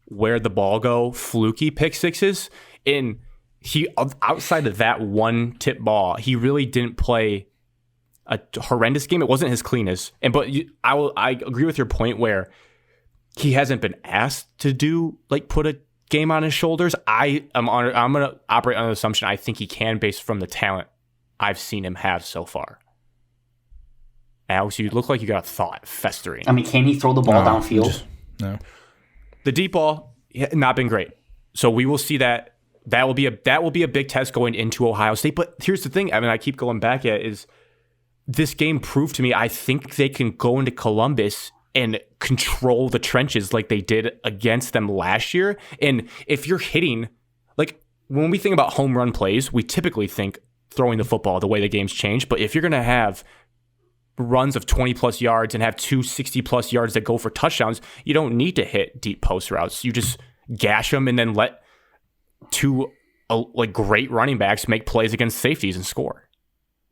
where'd the ball go, fluky pick sixes. And he, outside of that one tip ball, he really didn't play a horrendous game. It wasn't his cleanest. I agree with your point where he hasn't been asked to put a game on his shoulders. I'm going to operate on the assumption I think he can based from the talent I've seen him have so far. Alex, you look like you got a thought festering. I mean, can he throw the ball downfield? No. The deep ball, not been great. So we will see that. That will be a big test going into Ohio State. But here's the thing, Evan, I keep going back at is this game proved to me I think they can go into Columbus and control the trenches like they did against them last year. And if you're hitting, like when we think about home run plays, we typically think throwing the football the way the game's changed. But if you're going to have runs of 20-plus yards and have 2 60-plus yards that go for touchdowns, you don't need to hit deep post routes. You just gash them and then let two great running backs make plays against safeties and score.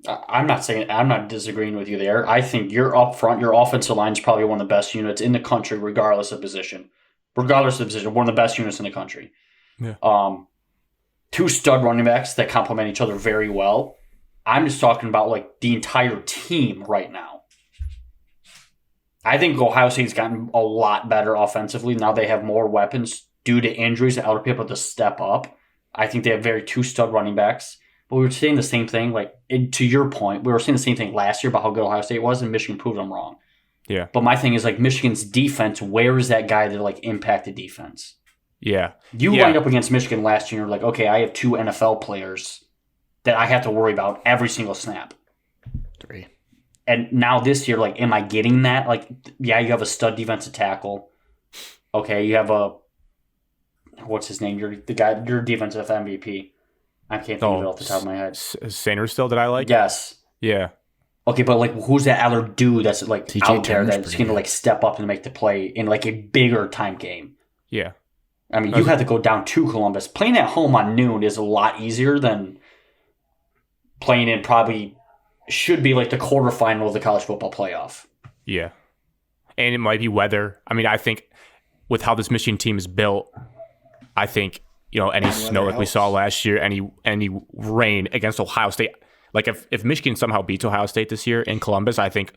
I'm not disagreeing with you there. I think you're up front. Your offensive line is probably one of the best units in the country, regardless of position. One of the best units in the country. Yeah. Two stud running backs that complement each other very well. I'm just talking about like the entire team right now. I think Ohio State's gotten a lot better offensively. Now they have more weapons due to injuries that other people have to step up. I think they have two stud running backs. But we were saying the same thing, to your point, we were saying the same thing last year about how good Ohio State was, and Michigan proved them wrong. Yeah. But my thing is, like, Michigan's defense, where is that guy to, like, impact the defense? Yeah. You lined up against Michigan last year, and you're like, okay, I have 2 NFL players that I have to worry about every single snap. 3. And now this year, like, am I getting that? Like, yeah, you have a stud defensive tackle. Okay, you have what's his name? Your defensive MVP. I can't think of it off the top of my head. Sanders still that I like? Yes. Yeah. Okay, but, like, who's that other dude that's, like, TJ out there Turner's that's going to, like, step up and make the play in, like, a bigger time game? Yeah. I mean, you have to go down to Columbus. Playing at home on noon is a lot easier than playing in probably should be, like, the quarterfinal of the college football playoff. Yeah. And it might be weather. I mean, I think with how this Michigan team is built, I think, any snow like we saw last year, any rain against Ohio State. Like, if Michigan somehow beats Ohio State this year in Columbus, I think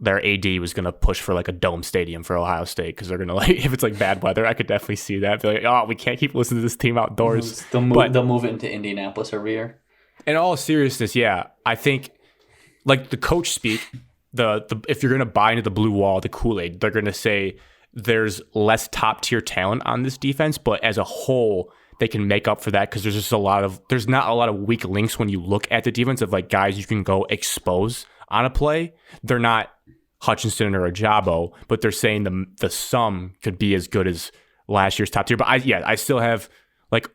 their AD was going to push for, like, a dome stadium for Ohio State because they're going to, like, if it's, like, bad weather, I could definitely see that. Be like, oh, we can't keep listening to this team outdoors. They'll move it into Indianapolis every year. In all seriousness, yeah, I think, like, the coach speak, if you're going to buy into the blue wall, the Kool-Aid, they're going to say there's less top-tier talent on this defense, but as a whole, they can make up for that because there's not a lot of weak links when you look at the defense of, like, guys you can go expose on a play. They're not Hutchinson or Ajabo, but they're saying the sum could be as good as last year's top tier. But I still have, like,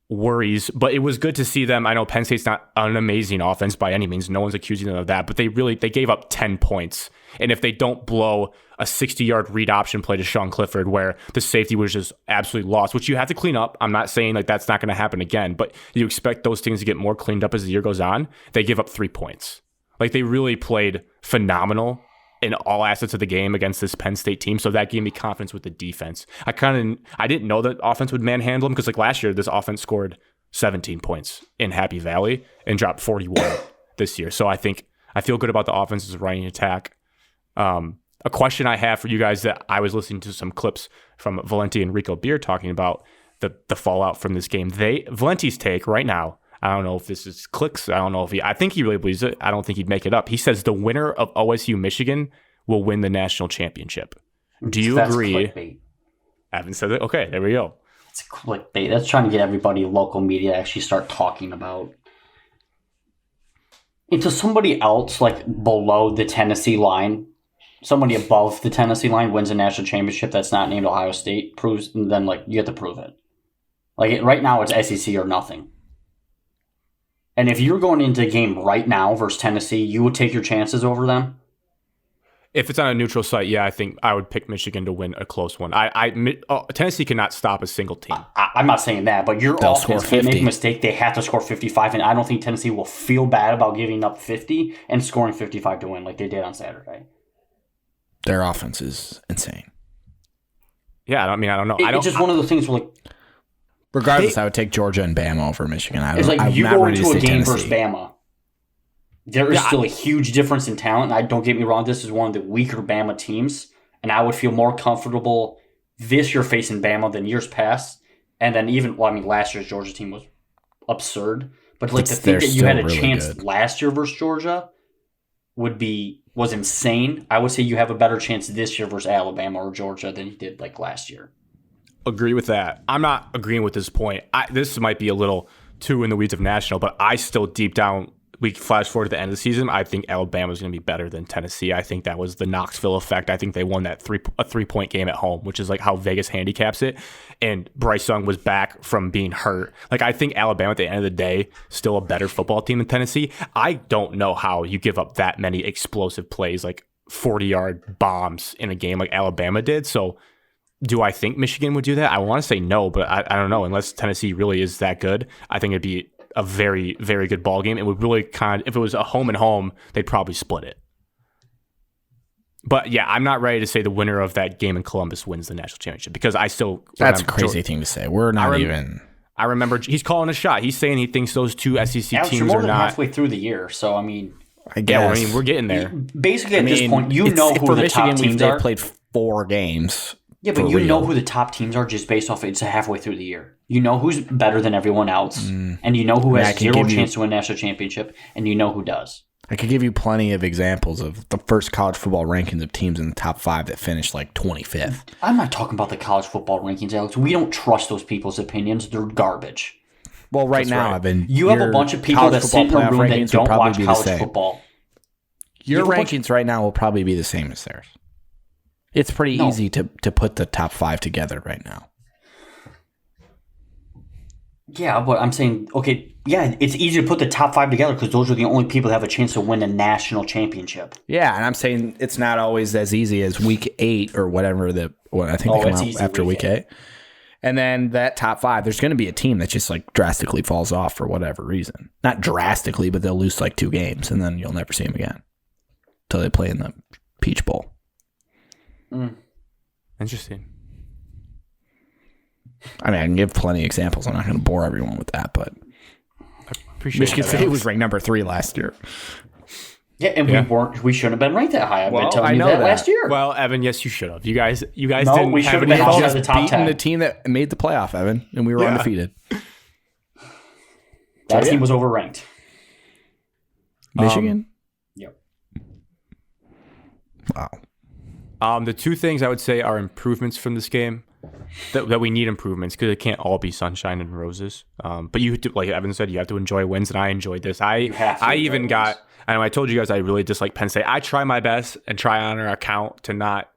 worries, but it was good to see them. I know Penn State's not an amazing offense by any means. No one's accusing them of that, but they gave up 10 points. And if they don't blow a 60-yard read option play to Sean Clifford where the safety was just absolutely lost, which you have to clean up. I'm not saying, like, that's not going to happen again, but you expect those things to get more cleaned up as the year goes on. They give up 3 points. Like, they really played phenomenal in all assets of the game against this Penn State team. So that gave me confidence with the defense. I didn't know that offense would manhandle them because, like, last year, this offense scored 17 points in Happy Valley and dropped 41 this year. So I feel good about the offense's running attack. A question I have for you guys that I was listening to some clips from Valenti and Rico Beer talking about the fallout from this game. Valenti's take right now, I don't know if this is clicks. I think he really believes it. I don't think he'd make it up. He says the winner of OSU Michigan will win the national championship. Do you agree? Clickbait. I haven't said it. Okay, there we go. It's clickbait. That's trying to get everybody local media to actually start talking about. Until somebody else, like, below the Tennessee line, somebody above the Tennessee line wins a national championship that's not named Ohio State, proves, and then, like, you have to prove it. Like, right now it's SEC or nothing. And if you're going into a game right now versus Tennessee, you would take your chances over them? If it's on a neutral site, yeah, I think I would pick Michigan to win a close one. Tennessee cannot stop a single team. I'm not saying that, but your offense can't make a mistake. They have to score 55, and I don't think Tennessee will feel bad about giving up 50 and scoring 55 to win like they did on Saturday. Their offense is insane. Yeah, I don't know. It's just one of those things where, like, regardless, I would take Georgia and Bama over Michigan. It's like you go into a game versus Bama. There is still a huge difference in talent. And don't get me wrong, this is one of the weaker Bama teams, and I would feel more comfortable this year facing Bama than years past. And then last year's Georgia team was absurd. But, like, to think that you had a chance last year versus Georgia was insane. I would say you have a better chance this year versus Alabama or Georgia than you did, like, last year. Agree with that. I'm not agreeing with this point. This might be a little too in the weeds of national, but I still deep down, we flash forward to the end of the season, I think Alabama's going to be better than Tennessee. I think that was the Knoxville effect. I think they won that 3-point game at home, which is, like, how Vegas handicaps it. And Bryce Young was back from being hurt. Like, I think Alabama at the end of the day still a better football team than Tennessee. I don't know how you give up that many explosive plays, like 40-yard bombs in a game like Alabama did. So do I think Michigan would do that? I want to say no, but I don't know. Unless Tennessee really is that good, I think it'd be a very, very good ball game. It would really if it was a home and home, they'd probably split it. But yeah, I'm not ready to say the winner of that game in Columbus wins the national championship because I still. That's a crazy thing to say. We're not even. I remember he's calling a shot. He's saying he thinks those two SEC teams are not halfway through the year. So I mean, I guess we're getting there. Basically, at this point, you know who the top teams are. They've played 4 games. Yeah, but you know who the top teams are just based off it's halfway through the year. You know who's better than everyone else, and you know who has zero chance to win a national championship, and you know who does. I could give you plenty of examples of the first college football rankings of teams in the top 5 that finished like 25th. I'm not talking about the college football rankings, Alex. We don't trust those people's opinions. They're garbage. Well, right now, Evan, you have a bunch of people that sit in a room that don't watch college football. Your rankings right now will probably be the same as theirs. It's pretty easy to put the top 5 together right now. Yeah, but I'm saying, okay, yeah, it's easy to put the top 5 together because those are the only people that have a chance to win a national championship. Yeah, and I'm saying it's not always as easy as week 8 or whatever. I think they come out after week 8. And then that top 5, there's going to be a team that just like drastically falls off for whatever reason. Not drastically, but they'll lose like 2 games, and then you'll never see them again until they play in the Peach Bowl. Interesting. I mean, I can give plenty of examples. I'm not going to bore everyone with that, but I appreciate Michigan State was ranked number 3 last year. Yeah, and we shouldn't have been ranked that high. I've been telling you that last year. Well, Evan, yes, you should have. You guys no, didn't. We should have been outside the top 10. The team that made the playoff, Evan, and we were undefeated. That team was overranked. Michigan. Yep. Wow. The 2 things I would say are improvements from this game. That we need improvements because it can't all be sunshine and roses. But you, like Evan said, you have to enjoy wins, and I enjoyed this. I know I told you guys I really dislike Penn State. I try my best and try on our account to not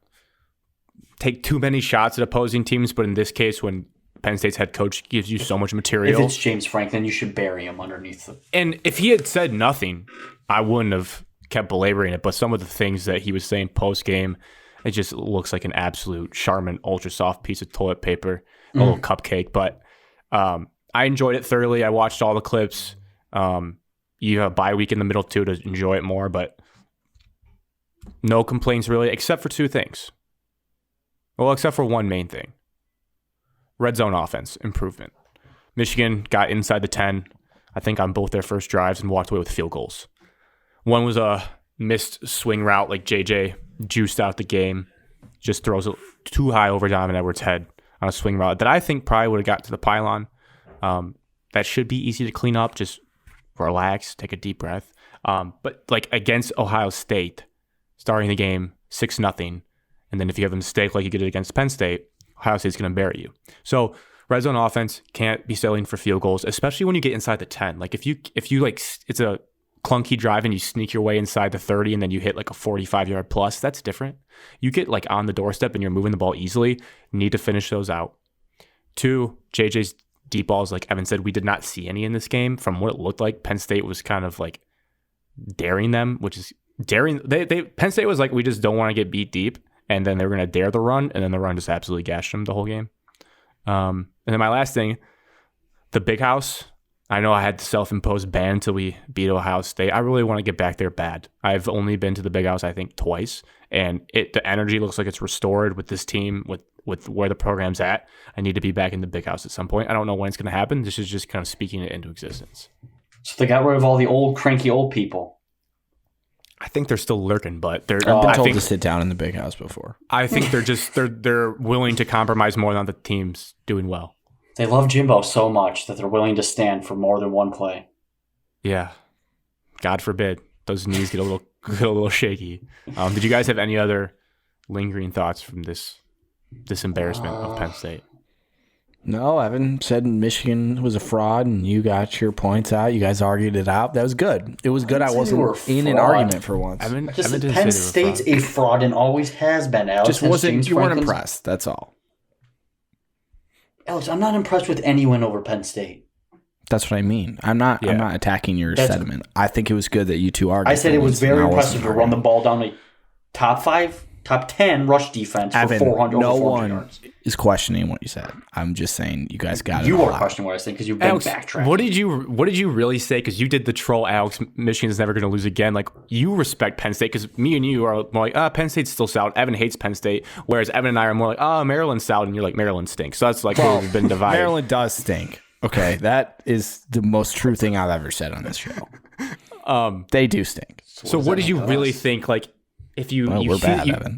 take too many shots at opposing teams, but in this case, when Penn State's head coach gives you so much material, if it's James Franklin, you should bury him underneath the. And if he had said nothing, I wouldn't have kept belaboring it. But some of the things that he was saying post game. It just looks like an absolute Charmin ultra soft piece of toilet paper, a little cupcake. But I enjoyed it thoroughly. I watched all the clips. You have a bye week in the middle too to enjoy it more, but no complaints really, except for 2 things. Well, except for one main thing. Red zone offense improvement. Michigan got inside the 10, I think on both their first drives, and walked away with field goals. One was a missed swing route like JJ juiced out the game, just throws it too high over Donovan Edwards' head on a swing route that I think probably would have got to the pylon. That should be easy to clean up. Just relax, take a deep breath. But like against Ohio State, starting the game 6-0, and then if you have a mistake like you did against Penn State, Ohio State's going to bury you. So red zone offense can't be settling for field goals, especially when you get inside the 10. Like if you like, it's a clunky drive and you sneak your way inside the 30 and then you hit like a 45-yard plus, that's different. You get like on the doorstep and you're moving the ball easily, need to finish those out. 2, JJ's deep balls, like Evan said, we did not see any in this game. From what it looked like, Penn State was kind of like daring them, which is daring. Penn State was like, we just don't want to get beat deep, and then they were going to dare the run, and then the run just absolutely gashed them the whole game. And then my last thing, the Big House. I know I had the self-imposed ban until we beat Ohio State. I really want to get back there bad. I've only been to the Big House, I think, twice, and the energy looks like it's restored with this team, with where the program's at. I need to be back in the Big House at some point. I don't know when it's going to happen. This is just kind of speaking it into existence. So they got rid of all the cranky old people. I think they're still lurking, but I've been told to sit down in the Big House before. I think they're willing to compromise more than the team's doing well. They love Jimbo so much that they're willing to stand for more than one play. Yeah. God forbid those knees get a little shaky. Did you guys have any other lingering thoughts from this embarrassment of Penn State? No, Evan said Michigan was a fraud, and you got your points out. You guys argued it out. That was good. It was good. I wasn't in an argument for once. Penn State's a fraud and always has been. Alex, you weren't impressed. That's all. Alex, I'm not impressed with any win over Penn State. That's what I mean. I'm not attacking your sentiment. I think it was good that you 2 argued. I said it was very impressive to run the ball down a top 10 rush defense Evan, for 400 no over 400 one yards. Is questioning what you said. I'm just saying you guys got it. You are questioning what I said because you've been backtracking. What did you really say? Because you did the troll, Alex. Michigan's never going to lose again. Like, you respect Penn State because me and you are more like, Penn State's still sound. Evan hates Penn State, whereas Evan and I are more like, Maryland's sound, and you're like, Maryland stinks. So that's like where we've been divided. Maryland does stink. Okay, that is the most true thing I've ever said on this show. They do stink. So what did you really think? Like, if you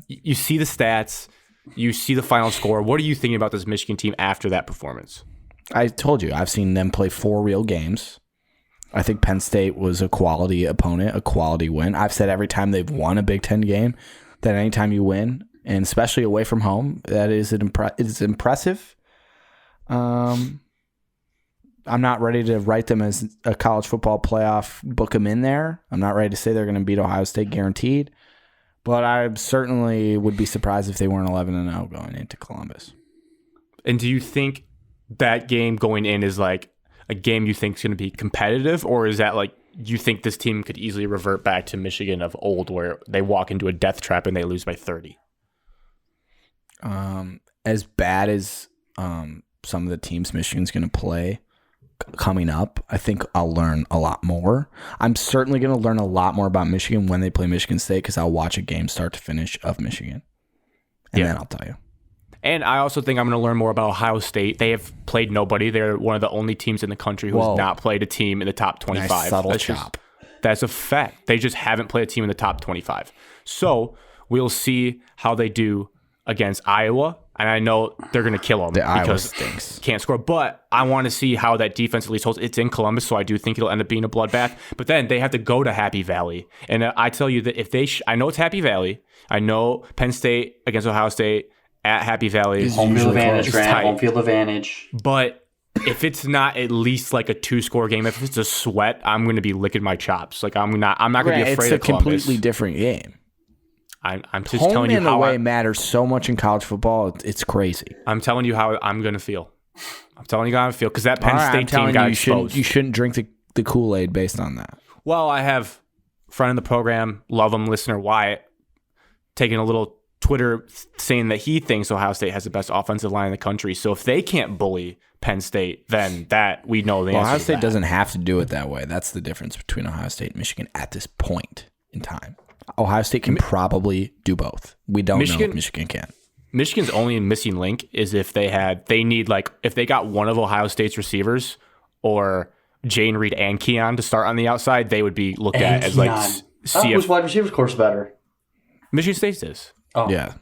you see the stats, you see the final score, what are you thinking about this Michigan team after that performance? I told you, I've seen them play 4 real games. I think Penn State was a quality opponent, a quality win. I've said every time they've won a Big Ten game that anytime you win, and especially away from home, that is it's impressive. I'm not ready to write them as a college football playoff, book them in there. I'm not ready to say they're going to beat Ohio State guaranteed, but I certainly would be surprised if they weren't 11-0 going into Columbus. And do you think that game going in is like a game you think is going to be competitive, or is that like you think this team could easily revert back to Michigan of old where they walk into a death trap and they lose by 30? As bad as some of the teams Michigan's going to play coming up, I think I'll learn a lot more. I'm certainly going to learn a lot more about Michigan when they play Michigan State because I'll watch a game start to finish of Michigan, and then I'll tell you. And I also think I'm going to learn more about Ohio State. They have played nobody. They're one of the only teams in the country who has not played a team in the top 25. Nice subtle chop. That's a fact. They just haven't played a team in the top 25. So we'll see how they do against Iowa. And I know they're going to kill them because stinks. Can't score. But I want to see how that defense at least holds. It's in Columbus, so I do think it'll end up being a bloodbath. But then they have to go to Happy Valley. And I tell you that if they I know it's Happy Valley. I know Penn State against Ohio State at Happy Valley. Home field advantage, Grant. Home field advantage. But if it's not at least like a 2-score game, if it's a sweat, I'm going to be licking my chops. Like I'm not going to be afraid of Columbus. It's a completely different game. I'm just telling you how home and away matters so much in college football. It's crazy. I'm telling you how I'm going to feel. I'm telling you how I feel because that Penn State team got exposed. You shouldn't drink the Kool-Aid based on that. Well, I have a friend of the program, love him, listener Wyatt, taking a little Twitter saying that he thinks Ohio State has the best offensive line in the country. So if they can't bully Penn State, then that we know the answer. Ohio State doesn't have to do it that way. That's the difference between Ohio State and Michigan at this point in time. Ohio State can probably do both. We don't know if Michigan can. Michigan's only missing link is if they need if they got one of Ohio State's receivers or Jane Reed and Keon to start on the outside, they would be looked at as like whose wide receivers course better? Michigan State's is. Oh. Yeah.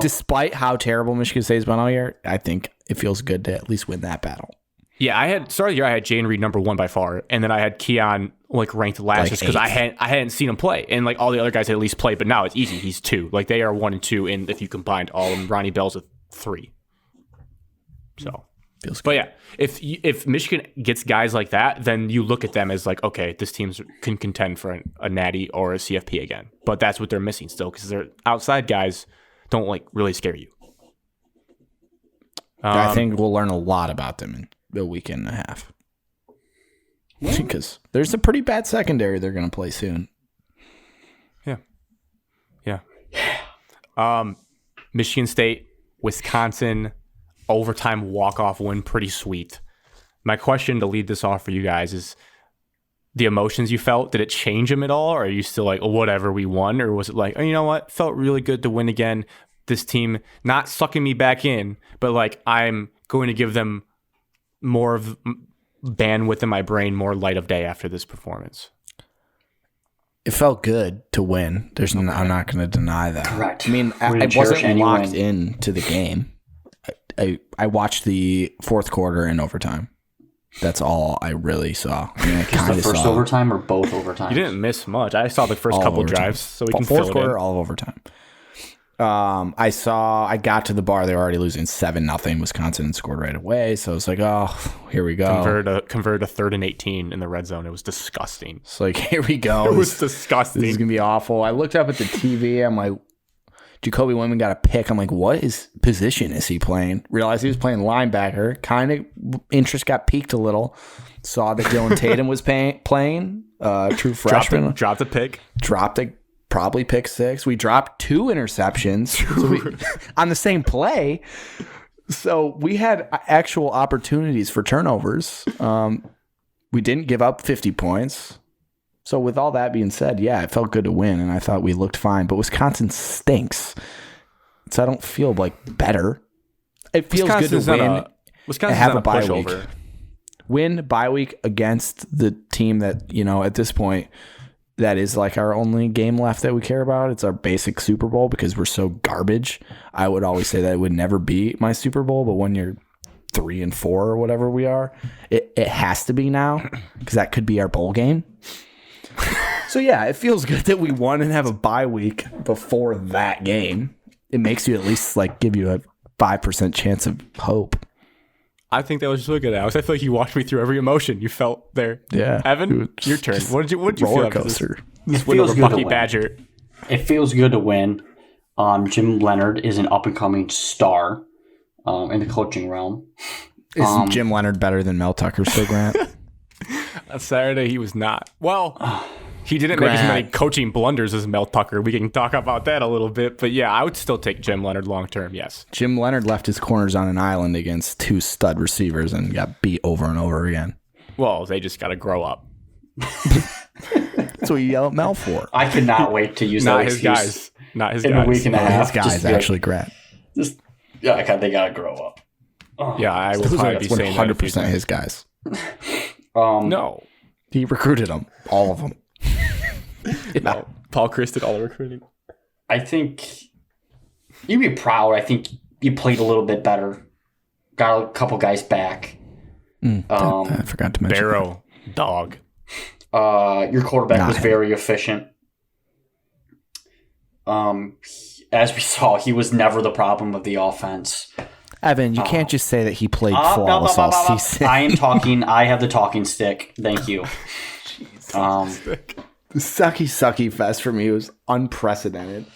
Despite how terrible Michigan State's been all year, I think it feels good to at least win that battle. Yeah, I had Jane Reed number 1 by far, and then I had Keon ranked last just because I hadn't seen him play, and all the other guys had at least played, but now it's easy. He's 2. They are 1 and 2, and if you combined all of them, Ronnie Bell's a 3. So feels good. But yeah, if Michigan gets guys like that, then you look at them as okay, this team can contend for a natty or a CFP again. But that's what they're missing still because their outside guys don't really scare you. I think we'll learn a lot about them in a weekend and a half. Because there's a pretty bad secondary they're going to play soon. Yeah. Michigan State, Wisconsin, overtime walk-off win, pretty sweet. My question to lead this off for you guys is the emotions you felt. Did it change them at all? Or are you still whatever, we won? Or was it you know what? Felt really good to win again. This team not sucking me back in, but I'm going to give them more of bandwidth in my brain, more light of day after this performance. It felt good to win. I'm not going to deny that. Correct. I mean, I wasn't locked into the game. I watched the fourth quarter and overtime. That's all I really saw. I mean, the first overtime or both overtimes? You didn't miss much. I saw the first couple drives, so we can fill it in. Fourth quarter, all of overtime. I got to the bar. They were already losing 7-0. Wisconsin scored right away. So I was like, oh, here we go. Converted a 3rd and 18 in the red zone. It was disgusting. It's here we go. It was disgusting. This is going to be awful. I looked up at the TV. I'm like, Jacoby Windman got a pick. I'm like, what position is he playing? Realized he was playing linebacker. Kind of interest got piqued a little. Saw that Dylan Tatum was playing. True freshman. Dropped a pick. Probably pick 6. We dropped 2 interceptions on the same play. So we had actual opportunities for turnovers. We didn't give up 50 points. So with all that being said, yeah, it felt good to win, and I thought we looked fine. But Wisconsin stinks. So I don't feel better. It feels good to win. Wisconsin's have not a bye pushover. Week. Win bye week against the team that, at this point, that is our only game left that we care about. It's our basic Super Bowl because we're so garbage. I would always say that it would never be my Super Bowl, but when you're 3 and 4 or whatever we are. It has to be now because that could be our bowl game. So yeah, it feels good that we won and have a bye week before that game. It makes you at least like give you a 5% chance of hope. I think that was just really good, Alex. I feel like you walked me through every emotion you felt there. Yeah, Evan, your turn. What did you feel after this win over Bucky Badger? It feels good to win. Jim Leonard is an up and coming star in the coaching realm. Is Jim Leonard better than Mel Tucker still, Grant? On Saturday, he was not. Well, he didn't make as many coaching blunders as Mel Tucker. We can talk about that a little bit. But yeah, I would still take Jim Leonard long term, yes. Jim Leonard left his corners on an island against 2 stud receivers and got beat over and over again. Well, they just got to grow up. That's what you yell at Mel for. I cannot wait to use that excuse. Not his in guys. a week and a half. His guys, actually, Grant. They got to grow up. Yeah, I will probably be saying 100% his guys. No. He recruited them. All of them. No. Paul Chris did all the recruiting. I think you'd be proud. I think you played a little bit better. Got a couple guys back. I forgot to mention Barrow, dog. Your quarterback was very efficient. As we saw, he was never the problem of the offense. Evan, you can't just say that he played flawless all season. I am talking. I have the talking stick. Thank you. The sucky fest for me was unprecedented.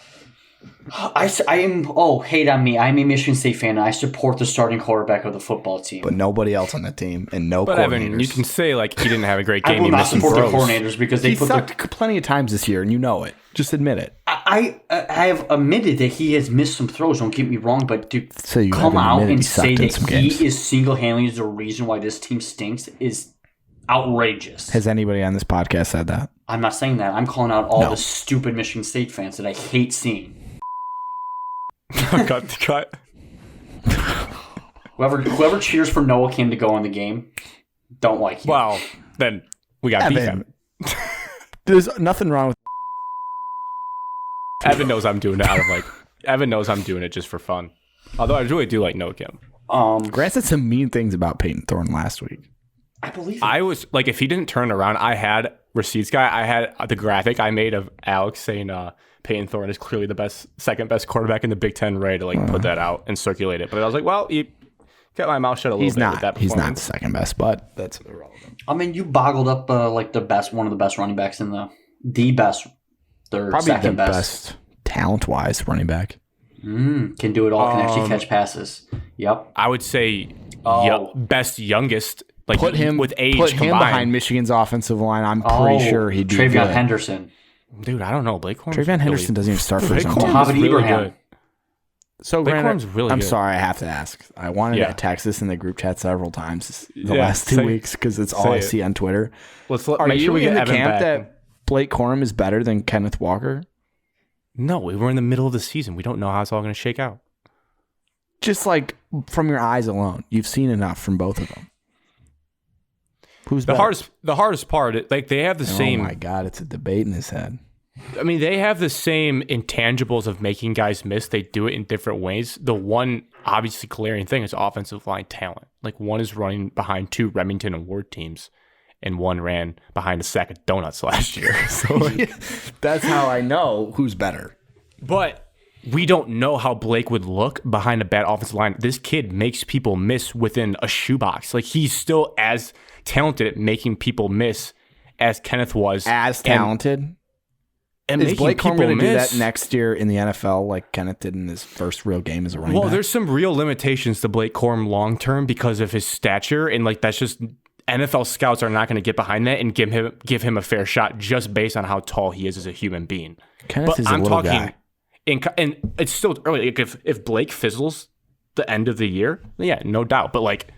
I am. Oh, hate on me. I'm a Michigan State fan. And I support the starting quarterback of the football team, but nobody else on the team and no. But Evan, you can say like he didn't have a great game. I will not support the coordinators because they sucked plenty of times this year, and you know it. Just admit it. I have admitted that he has missed some throws. Don't get me wrong, but to so come out and say that he is single-handedly the reason why this team stinks is outrageous. Has anybody on this podcast said that? I'm not saying that. I'm calling out all the stupid Michigan State fans that I hate seeing. Cut. Whoever cheers for Noah Kim to go in the game, don't like you. Well, then we got beef. There's nothing wrong with. Evan knows I'm doing it out of like. Evan knows I'm doing it just for fun. Although I really do like Noah Kim. Grant said some mean things about Peyton Thorne last week. I believe it. I was like, if he didn't turn around, I had receipts guy. I had the graphic I made of Alex saying Peyton Thorne is clearly the second best quarterback in the Big Ten, ready to like put that out and circulate it. But I was like, well, you kept my mouth shut a little bit with that performance. He's not the second best, but that's irrelevant. I mean, you boggled up like one of the best running backs in the best, third, probably second the best talent-wise running back. Can do it all. Can actually catch passes. Yep. I would say best youngest. Like put him with age put him combined. Behind Michigan's offensive line. I'm pretty sure he'd be TreVeyon good. Henderson. Dude, I don't know. Blake Corum's TreVeyon Henderson doesn't even start for his own team. Mohamed Ibrahim. So Blake Corum's really I'm good. sorry, I have to ask. I wanted to text this in the group chat several times the last 2 weeks because it's all I see on Twitter. Are you in the camp that Blake Corum is better than Kenneth Walker? No, we were in the middle of the season. We don't know how it's all going to shake out. Just like from your eyes alone, you've seen enough from both of them. Who's the hardest? The hardest part, like they have the same. Oh my God, it's a debate in his head. I mean, they have the same intangibles of making guys miss. They do it in different ways. The one obviously glaring thing is offensive line talent. Like one is running behind 2 Remington Award teams, and one ran behind a sack of donuts last year. So like, that's how I know who's better. But we don't know how Blake would look behind a bad offensive line. This kid makes people miss within a shoebox. Like he's still as talented at making people miss as Kenneth was. As talented? And is Blake Corum going to do that next year in the NFL like Kenneth did in his first real game as a running back? Well, there's some real limitations to Blake Corum long term because of his stature. And like that's just NFL scouts are not going to get behind that and give him a fair shot just based on how tall he is as a human being. Kenneth is a little guy. And it's still early. Like if Blake fizzles the end of the year, yeah, no doubt. But like,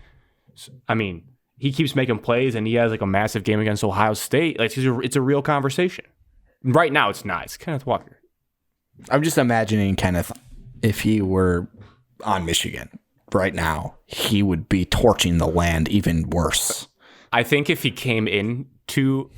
I mean, he keeps making plays and he has like a massive game against Ohio State. Like it's a real conversation. Right now, it's not. It's Kenneth Walker. I'm just imagining Kenneth if he were on Michigan right now, he would be torching the land even worse. I think if he came into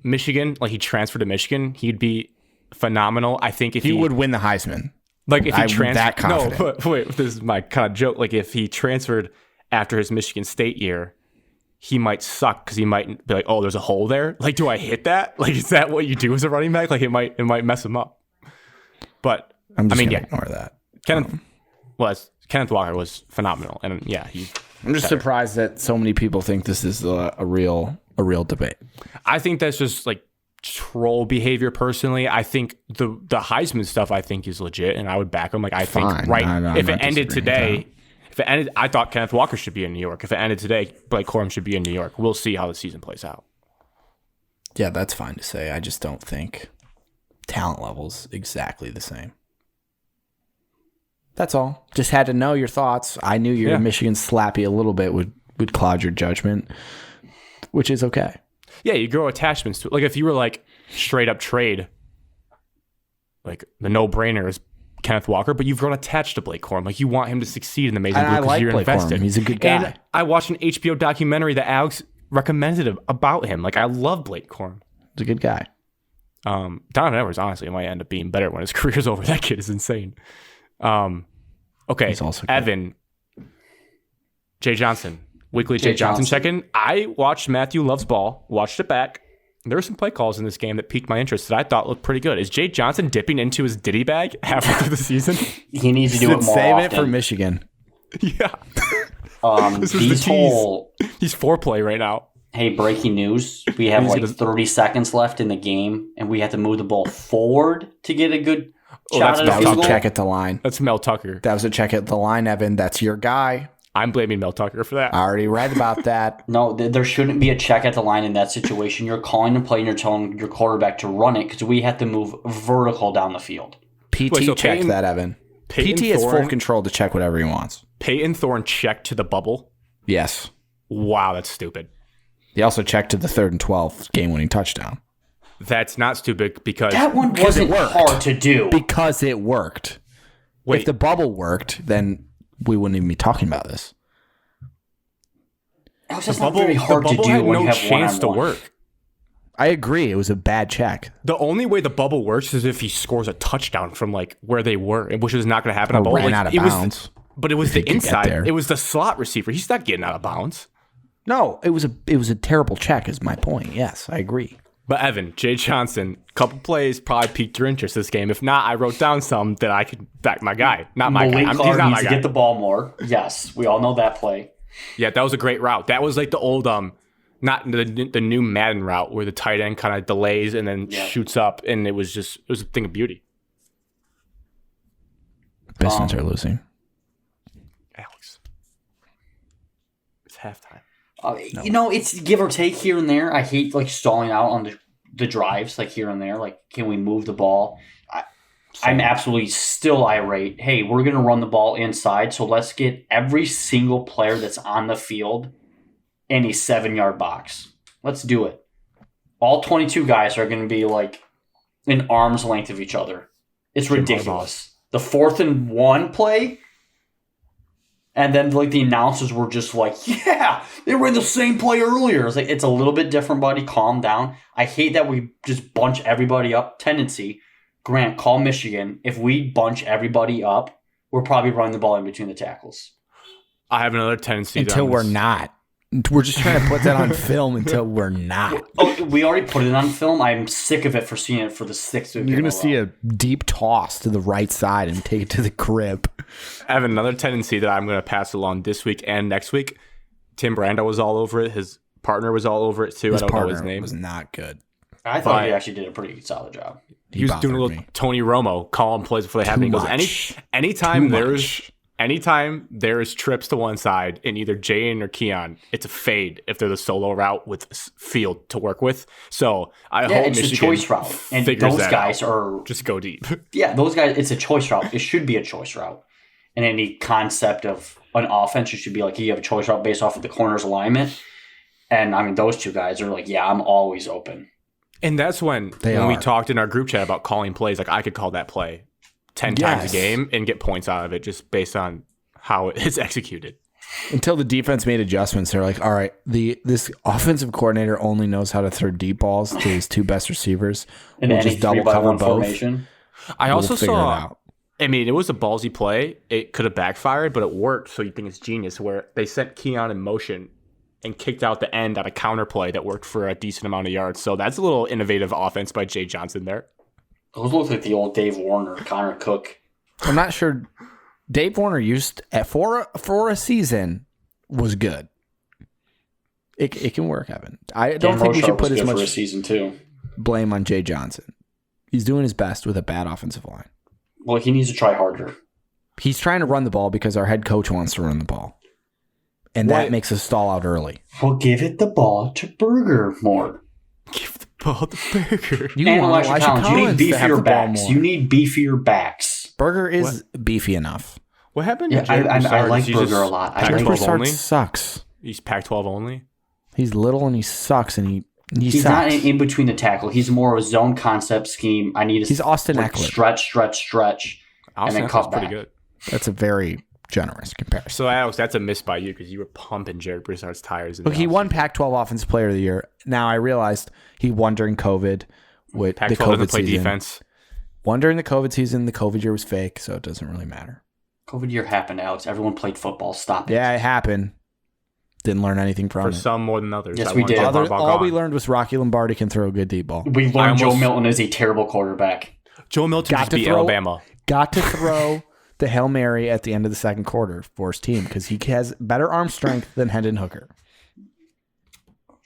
Michigan, like he transferred to Michigan, he'd be phenomenal. I think if he would win the Heisman. Like if he transferred, that confident. No, but wait, this is my kind of joke. Like if he transferred after his Michigan State year, he might suck because he might be like, oh, there's a hole there. Like, do I hit that? Like, is that what you do as a running back? Like, it might mess him up. But I'm just gonna ignore that. Kenneth Walker was phenomenal, and I'm just surprised that so many people think this is a real debate. I think that's just like troll behavior. Personally, I think the Heisman stuff I think is legit, and I would back him. Like, I think if it ended today. If it ended, I thought Kenneth Walker should be in New York. If it ended today, Blake Corum should be in New York. We'll see how the season plays out. Yeah, that's fine to say. I just don't think talent level's exactly the same. That's all. Just had to know your thoughts. I knew your Michigan slappy a little bit would cloud your judgment, which is okay. Yeah, you grow attachments to it. Like, if you were like straight up trade, like the no-brainer is Kenneth Walker, but you've grown attached to Blake Corum. Like, you want him to succeed in the Amazing Blue because you're Blake invested. Corum. He's a good guy. And I watched an HBO documentary that Alex recommended about him. Like, I love Blake Corum. He's a good guy. Donovan Edwards, honestly, might end up being better when his career's over. That kid is insane. Okay, He's also Evan, Jay Johnson, weekly Jay Johnson check-in. I watched Matthew Loves Ball, watched it back. There were some play calls in this game that piqued my interest that I thought looked pretty good. Is Jay Johnson dipping into his Diddy bag halfway through the season? He needs to do it more Save often. it for Michigan. Yeah. He's foreplay right now. Hey, breaking news. We have 30 seconds left in the game, and we have to move the ball forward to get a good shot at a field goal. Check at the line. That's Mel Tucker. That was a check at the line, Evan. That's your guy. I'm blaming Mel Tucker for that. I already read about that. No, there shouldn't be a check at the line in that situation. You're calling the play and you're telling your quarterback to run it because we have to move vertical down the field. PT checked that, Evan. PT has full control to check whatever he wants. Peyton Thorne checked to the bubble? Yes. Wow, that's stupid. He also checked to the 3rd and 12 game-winning touchdown. That's not stupid because... That one wasn't hard to do. Because it worked. Wait. If the bubble worked, then we wouldn't even be talking about this. It's not very hard to do when you have chance to work. I agree. It was a bad check. The only way the bubble works is if he scores a touchdown from like where they were, which is not going to happen. Ran out of bounds. But it was the inside. It was the slot receiver. He's not getting out of bounds. No, it was a terrible check. Is my point. Yes, I agree. But Evan, Jay Johnson, couple plays probably piqued your interest this game. If not, I wrote down some that I could back my guy. Not my guy. He's not my guy. Get the ball more. Yes, we all know that play. Yeah, that was a great route. That was like the old not the new Madden route where the tight end kind of delays and then shoots up, and it was a thing of beauty. Pistons are losing. Alex, it's halftime. No. You know, it's give or take here and there. I hate like stalling out on the drives, like here and there. Like, can we move the ball? I'm absolutely still irate. Hey, we're going to run the ball inside, so let's get every single player that's on the field in a 7-yard box. Let's do it. All 22 guys are going to be like an arm's length of each other. It's ridiculous. The 4th and 1 play, and then like the announcers were just like, yeah, they were in the same play earlier. It's like, it's a little bit different, buddy. Calm down. I hate that we just bunch everybody up. Tendency. Grant, call Michigan. If we bunch everybody up, we're probably running the ball in between the tackles. I have another tendency. Until we're not. We're just trying to put that on film until we're not. Oh, we already put it on film. I'm sick of it for seeing it for the 6th week. You're going to see a deep toss to the right side and take it to the crib. I have another tendency that I'm going to pass along this week and next week. Tim Brando was all over it. His partner was all over it too. I don't know his name. Was not good. I thought he actually did a pretty solid job. He was doing a little Tony Romo calling plays before they happen. He goes, anytime there is trips to one side in either Jaden or Keon, it's a fade if they're the solo route with field to work with. So I hope it's Michigan a choice route, and those guys are just go deep. Yeah, those guys. It's a choice route. It should be a choice route. And any concept of an offense, it should be like you have a choice route based off of the corner's alignment. And I mean, those two guys are like, yeah, I'm always open. And that's when we talked in our group chat about calling plays, like I could call that play 10 times a game and get points out of it just based on how it is executed. Until the defense made adjustments, they're like, all right, this offensive coordinator only knows how to throw deep balls to his 2 best receivers. And we'll just double cover both. Formation. I also saw I mean, it was a ballsy play. It could have backfired, but it worked. So you think it's genius where they sent Keon in motion and kicked out the end on a counter play that worked for a decent amount of yards. So that's a little innovative offense by Jay Johnson there. Those look like the old Dave Warner, Connor Cook. I'm not sure. Dave Warner used for a season was good. It can work, Evan. I don't think we should put as much for a season too. Blame on Jay Johnson. He's doing his best with a bad offensive line. Well, he needs to try harder. He's trying to run the ball because our head coach wants to run the ball. And that makes us stall out early. Well, give it the ball to Berger more. Give the ball to Berger. You want Elijah Collins. You need beefier backs. You need beefier backs. Berger is beefy enough. What happened? Yeah, I like Berger a lot. Jared Broussard sucks. He's Pac-12 only? He's little and he sucks and he's sucks. Not in between the tackle. He's more of a zone concept scheme. He's Austin Eckler. Stretch, and then cut back. Pretty good. That's a very generous comparison. So, Alex, that's a miss by you because you were pumping Jared Broussard's tires. Look, he won Pac-12 Offensive Player of the Year. Now, I realized he won during COVID with the COVID doesn't play season. Defense. Won during the COVID season. The COVID year was fake, so it doesn't really matter. COVID year happened, Alex. Everyone played football. Stop it. Yeah, it happened. Didn't learn anything from it. For some more than others. Yes, we did. All we learned was Rocky Lombardi can throw a good deep ball. We learned Joe Milton is a terrible quarterback. Joe Milton just beat Alabama. Got to throw the Hail Mary at the end of the second quarter for his team because he has better arm strength than Hendon Hooker.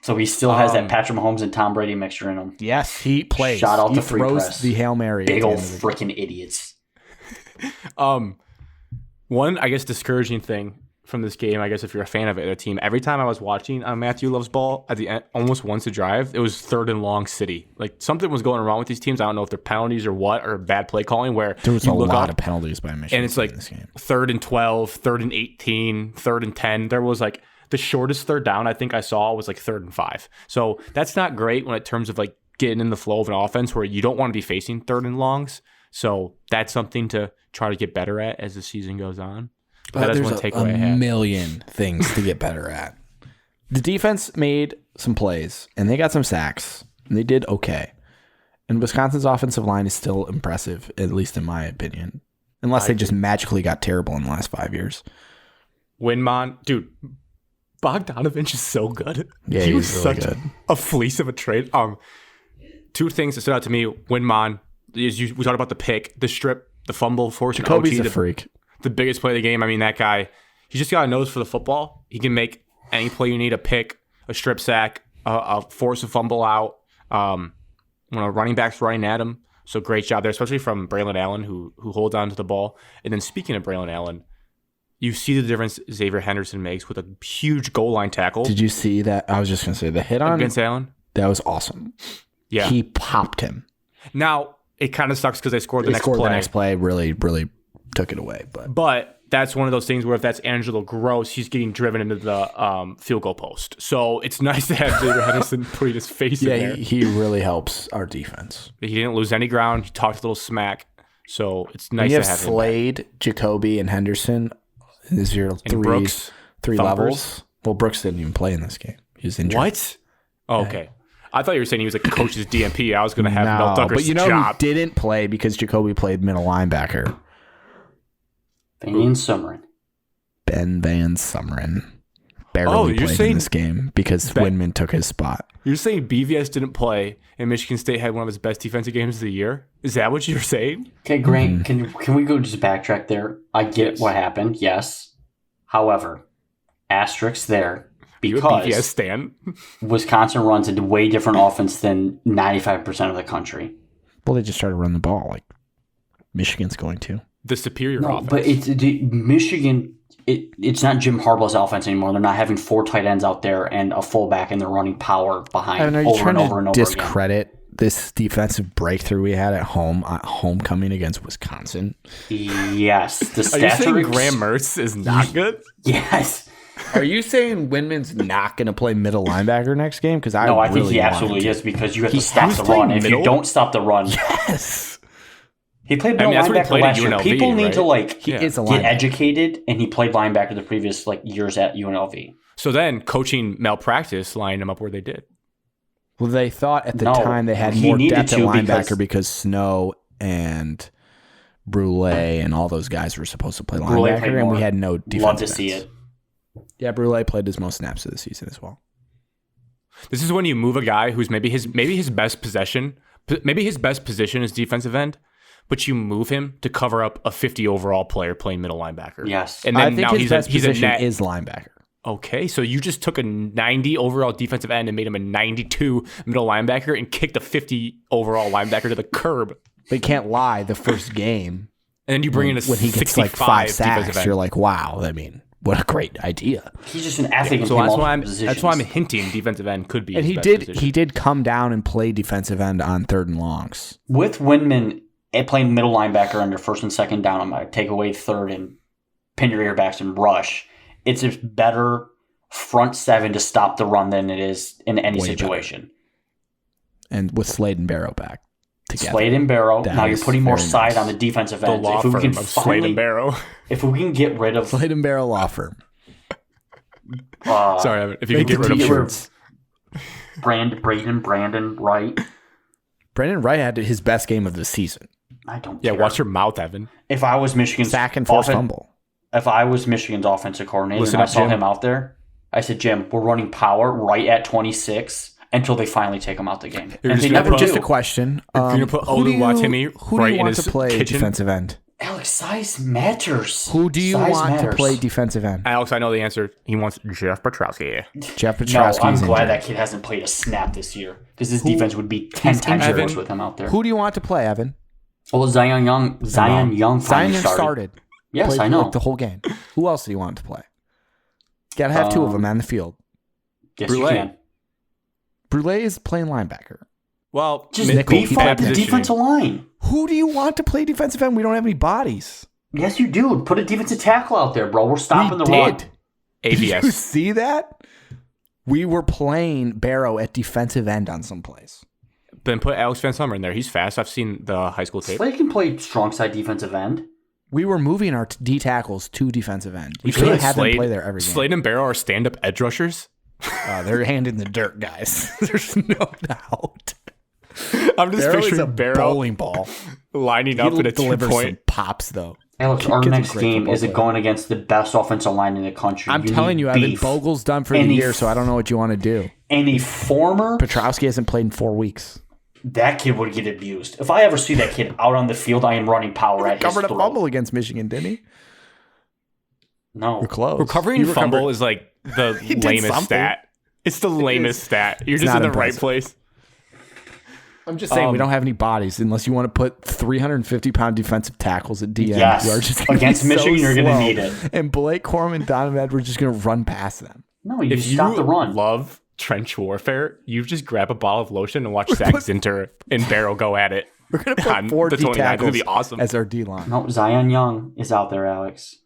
So he still has that Patrick Mahomes and Tom Brady mixture in him. Yes, he plays. Shot out he the free throws press. The Hail Mary. Big old freaking idiots. One, I guess, discouraging thing from this game, I guess, if you're a fan of it, the team, every time I was watching Matthew Love's ball at the end, almost once a drive, it was 3rd and long city. Like something was going wrong with these teams. I don't know if they're penalties or what, or bad play calling. Where there was a lot of penalties by Michigan, and it's like this game. 3rd and 12, 3rd and 18, 3rd and 10. There was like the shortest third down I think I saw was like 3rd and 5. So that's not great when in terms of like getting in the flow of an offense where you don't want to be facing 3rd and longs. So that's something to try to get better at as the season goes on. But that is one takeaway I had. A million things to get better at. The defense made some plays, and they got some sacks, and they did okay. And Wisconsin's offensive line is still impressive, at least in my opinion. Unless they just magically got terrible in the last 5 years. Winmon, dude, Bogdanovich is so good. Yeah, he was really such good. A fleece of a trade. Two things that stood out to me. Winmon, we talked about the pick, the strip, the fumble, forcing Jacoby's OT. a freak. The biggest play of the game. I mean, that guy, he's just got a nose for the football. He can make any play you need, a pick, a strip sack, force a fumble out. When a running back's running at him. So great job there, especially from Braylon Allen, who holds on to the ball. And then speaking of Braylon Allen, you see the difference Xavier Henderson makes with a huge goal line tackle. Did you see that? I was just going to say the hit on against Allen. That was awesome. Yeah. He popped him. Now, it kind of sucks because they scored the next play. The next play really took it away. But that's one of those things where if that's Angelo Gross, he's getting driven into the field goal post. So it's nice to have Xavier Henderson put his face in there. Yeah, he really helps our defense. He didn't lose any ground. He talked a little smack. So it's nice to have Slade, Jacoby, and Henderson. This year, three levels. Well, Brooks didn't even play in this game. He was injured. What? Oh, okay. I thought you were saying he was like coach's DMP. I was going to have Mel Tucker's but you know job. who didn't play because Jacoby played middle linebacker? Ben Van Sumeren. Barely played in this game because Windman took his spot. You're saying BVS didn't play and Michigan State had one of his best defensive games of the year? Is that what you're saying? Okay, Grant, can we go just backtrack there? I get what happened, yes. However, asterisk there because BVS stan? Wisconsin runs a way different offense than 95% of the country. Well, they just started running the ball like Michigan's going to. The superior offense. But Michigan. It's not Jim Harbaugh's offense anymore. They're not having 4 tight ends out there and a fullback, and they're running power behind over and over and over discredit again. This defensive breakthrough we had at homecoming against Wisconsin? Yes. Are you saying Graham Mertz is not good? Yes. Are you saying Windman's not going to play middle linebacker next game? Because I think he absolutely is because you have to stop the run. If you don't stop the run, yes. He played middle linebacker last year. People need to get educated, and he played linebacker the previous years at UNLV. So then coaching malpractice lined him up where they did. Well, they thought at the time they had more depth at linebacker because Snow and Brule and all those guys were supposed to play linebacker, and we had no defense. Love to see it. Yeah, Brule played his most snaps of the season as well. This is when you move a guy who's maybe his best position is defensive end, but you move him to cover up a 50 overall player playing middle linebacker. Yes. And then I think now his best position net is linebacker. Okay, so you just took a 90 overall defensive end and made him a 92 middle linebacker and kicked a 50 overall linebacker to the curb. They can't lie. The first game, and then you bring in a when he gets 65 like 5 defensive sacks, end. you're like, wow. I mean, what a great idea. He's just an athlete. So that's why I'm hinting defensive end could be. And his best position. he did come down and play defensive end on 3rd and longs. With Windman playing middle linebacker under 1st and 2nd down, I'm going to take away 3rd and pin your earbacks and rush. It's a better front 7 to stop the run than it is in any situation. Better. And with Slade and Barrow back together. Slade and Barrow. Now you're putting more side on the defensive end. The law firm of Slade and Barrow. If we can get rid of Slade and Barrow law firm. Sorry, Evan, if you can get rid of Brandon Wright. Brandon Wright had his best game of the season. I don't care. care. Watch your mouth, Evan. If I was Michigan's sack and forced fumble. If I was Michigan's offensive coordinator and I saw him out there, I said, Jim, we're running power right at 26 until they finally take him out the game. You're and they never do. Just a question. You're going to put Oluwatimi right in his to play kitchen? Defensive end? Alex, size matters. Who do you want to play defensive end? Alex, I know the answer. He wants Jeff Petrowski. Jeff Petrowski. No, I'm glad that kid hasn't played a snap this year because his defense would be 10 times worse with him out there. Who do you want to play, Evan? Well, Zion Young started. Yes, played I know. Like the whole game. Who else do you want to play? Got to have 2 of them on the field. Yes, you can. Brule is playing linebacker. Well, just beef up the defensive line. Who do you want to play defensive end? We don't have any bodies. Yes, you do. Put a defensive tackle out there, bro. We're stopping the run. ABS. Did you see that? We were playing Barrow at defensive end on some plays. Then put Alex Van Summer in there. He's fast. I've seen the high school tape. Slade can play strong side defensive end. We were moving our D tackles to defensive end. We can't have them play there every game. Slade and Barrow are stand-up edge rushers. They're hand in the dirt, guys. There's no doubt. I'm just picturing a Barrow bowling ball lining up at a 2-point. Pops though. Alex, our next game is going against the best offensive line in the country. I'm telling you, Evan, Bogle's done for the year, so I don't know what you want to do. Any former Petrowski hasn't played in 4 weeks. That kid would get abused. If I ever see that kid out on the field, I am running power at his throat. Covered a fumble against Michigan, didn't he? No. We're close. Recovering fumble is like the lamest stat. It's the lamest stat. You're just in the right place. I'm just saying we don't have any bodies unless you want to put 350-pound defensive tackles at DN. Yes. Who are just against Michigan, you're going to need it. And Blake Corum and Donovan Edwards just going to run past them. No, you stop the run. Love trench warfare, you just grab a bottle of lotion and watch Zach Zinter and Barrow go at it. We're going to put 4 D tackles be awesome. as our D line. No, Zion Young is out there, Alex.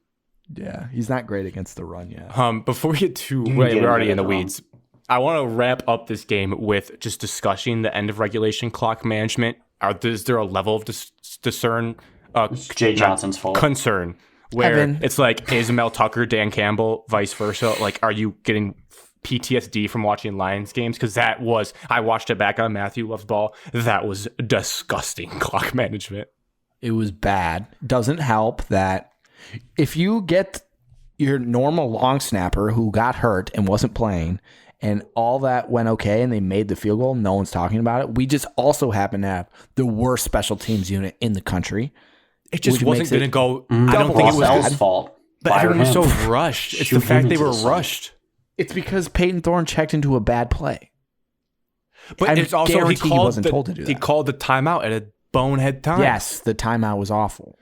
Yeah, he's not great against the run yet. Before we get to we're already in the weeds. I want to wrap up this game with just discussing the end of regulation clock management. Is there a level of concern where Evan. it's like Ismail Tucker, Dan Campbell, vice versa? Like, are you getting PTSD from watching Lions games? Because I watched it back on Matthew Loves Ball. That was disgusting clock management. It was bad. Doesn't help that if you get your normal long snapper who got hurt and wasn't playing, and all that went okay, and they made the field goal, no one's talking about it. We just also happen to have the worst special teams unit in the country. It just wasn't going to go. I don't think it was his fault. But everyone was so rushed. It's the fact they were rushed. It's because Peyton Thorne checked into a bad play. But it's also he wasn't told to do that. He called the timeout at a bonehead time. Yes, the timeout was awful.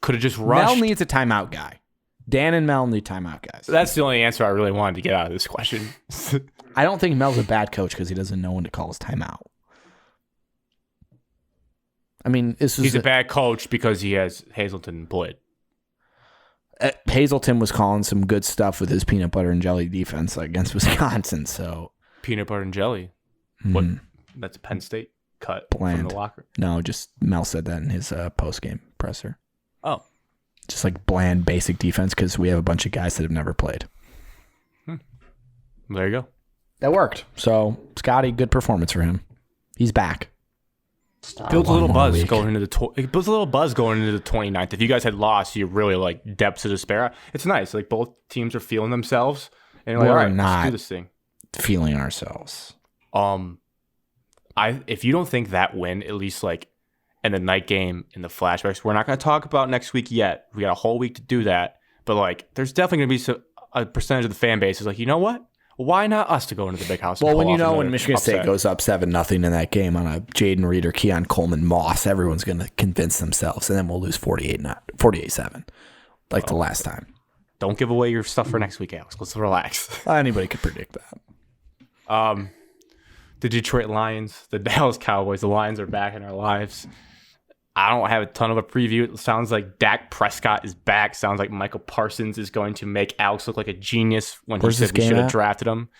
Could have just rushed. Mel needs a timeout guy. Dan and Mel need timeout guys. That's the only answer I really wanted to get out of this question. I don't think Mel's a bad coach because he doesn't know when to call his timeout. I mean, he's a bad coach because he has Hazleton employed. Hazleton was calling some good stuff with his peanut butter and jelly defense against Wisconsin. So peanut butter and jelly. What? That's a Penn State cut from the locker. No, just Mel said that in his post game presser. Oh, just like bland, basic defense because we have a bunch of guys that have never played. There you go. That worked. So Scotty, good performance for him. He's back. Builds a little buzz going into the it builds a little buzz going into the 29th. If you guys had lost, you're really like depths of despair. It's nice. Like both teams are feeling themselves, and you're like, all right, let's do this thing. Feeling ourselves. If you don't think that win, at least like in the night game, in the flashbacks, we're not going to talk about next week yet. We got a whole week to do that. But like, there's definitely going to be a percentage of the fan base is like, you know what? Why not us to go into the big house? Well, when Michigan State goes up 7-0 in that game on a Jaden Reed or Keon Coleman Moss, everyone's going to convince themselves, and then we'll lose 48-7, like the last time. Don't give away your stuff for next week, Alex. Let's relax. Anybody could predict that. The Detroit Lions, the Dallas Cowboys, the Lions are back in our lives. I don't have a ton of a preview. It sounds like Dak Prescott is back. Sounds like Michael Parsons is going to make Alex look like a genius when he said we should have drafted him.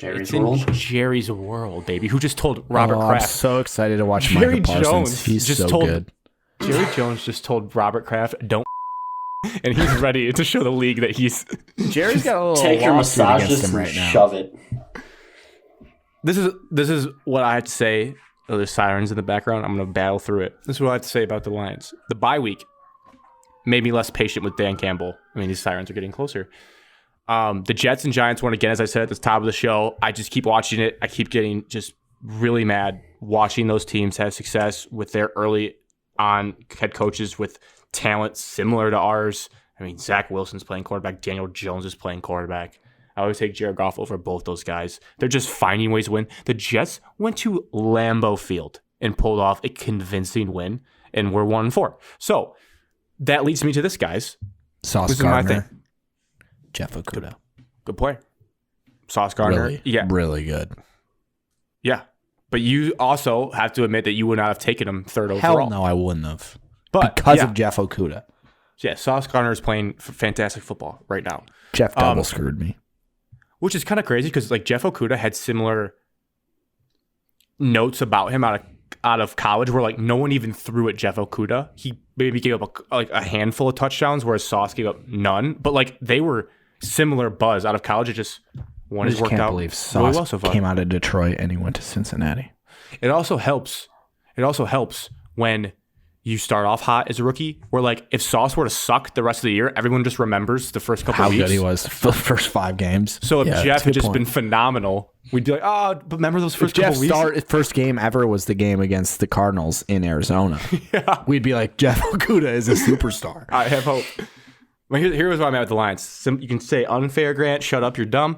Jerry's World. Jerry's World, baby. Who just told Robert Kraft? I'm so excited to watch Michael Parsons. He's just so good. Jerry Jones just told Robert Kraft, don't and he's ready to show the league that he's... Jerry's got a little take your massages and right now. Shove it. This is what I have to say. Oh, there's sirens in the background. I'm going to battle through it. This is what I have to say about the Lions. The bye week made me less patient with Dan Campbell. I mean, these sirens are getting closer. The Jets and Giants won again, as I said at the top of the show. I just keep watching it. I keep getting just really mad watching those teams have success with their early on head coaches with talent similar to ours. I mean, Zach Wilson's playing quarterback. Daniel Jones is playing quarterback. I always take Jared Goff over both those guys. They're just finding ways to win. The Jets went to Lambeau Field and pulled off a convincing win, and we're 1-4. So that leads me to this, guys. Sauce Gardner. Jeff Okudah. Good play. Sauce Gardner. Really good. Yeah. But you also have to admit that you would not have taken him third Hell overall. no, I wouldn't have. But because of Jeff Okudah. Yeah, Sauce Gardner is playing fantastic football right now. Jeff double screwed me. Which is kind of crazy because like Jeff Okudah had similar notes about him out of college where like no one even threw at Jeff Okudah. He maybe gave up a handful of touchdowns, whereas Sauce gave up none. But like they were similar buzz out of college. It just one has worked out. I can't believe Sauce really well so far. Came out of Detroit and he went to Cincinnati. It also helps. When you start off hot as a rookie, where like if Sauce were to suck the rest of the year, everyone just remembers the first couple of weeks. How good he was for the first 5 games. So if Jeff had just been phenomenal, we'd be like, oh, but remember those first couple weeks? Jeff's first game ever was the game against the Cardinals in Arizona. Yeah. We'd be like, Jeff Okudah is a superstar. I have hope. But here's why I'm at with the Lions. You can say unfair, Grant, shut up, you're dumb.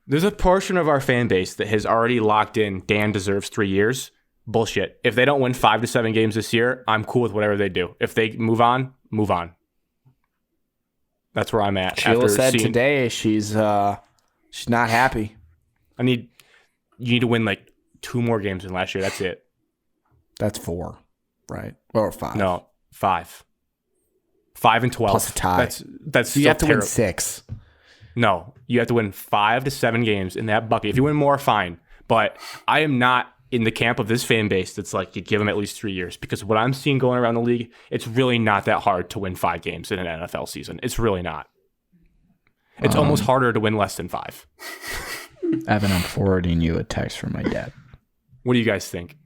There's a portion of our fan base that has already locked in Dan deserves 3 years. Bullshit. If they don't win 5 to 7 games this year, I'm cool with whatever they do. If they move on, move on. That's where I'm at. Sheila said today she's not happy. You need to win like 2 more games than last year. That's it. That's 4, right? Or 5. No, 5. 5 and 12. Plus a tie. That's you have to win 6. No, you have to win 5 to 7 games in that bucket. If you win more, fine. But I am not in the camp of this fan base that's like, you give them at least 3 years. Because what I'm seeing going around the league, it's really not that hard to win 5 games in an NFL season. It's really not. It's almost harder to win less than 5. Evan, I'm forwarding you a text from my dad. What do you guys think?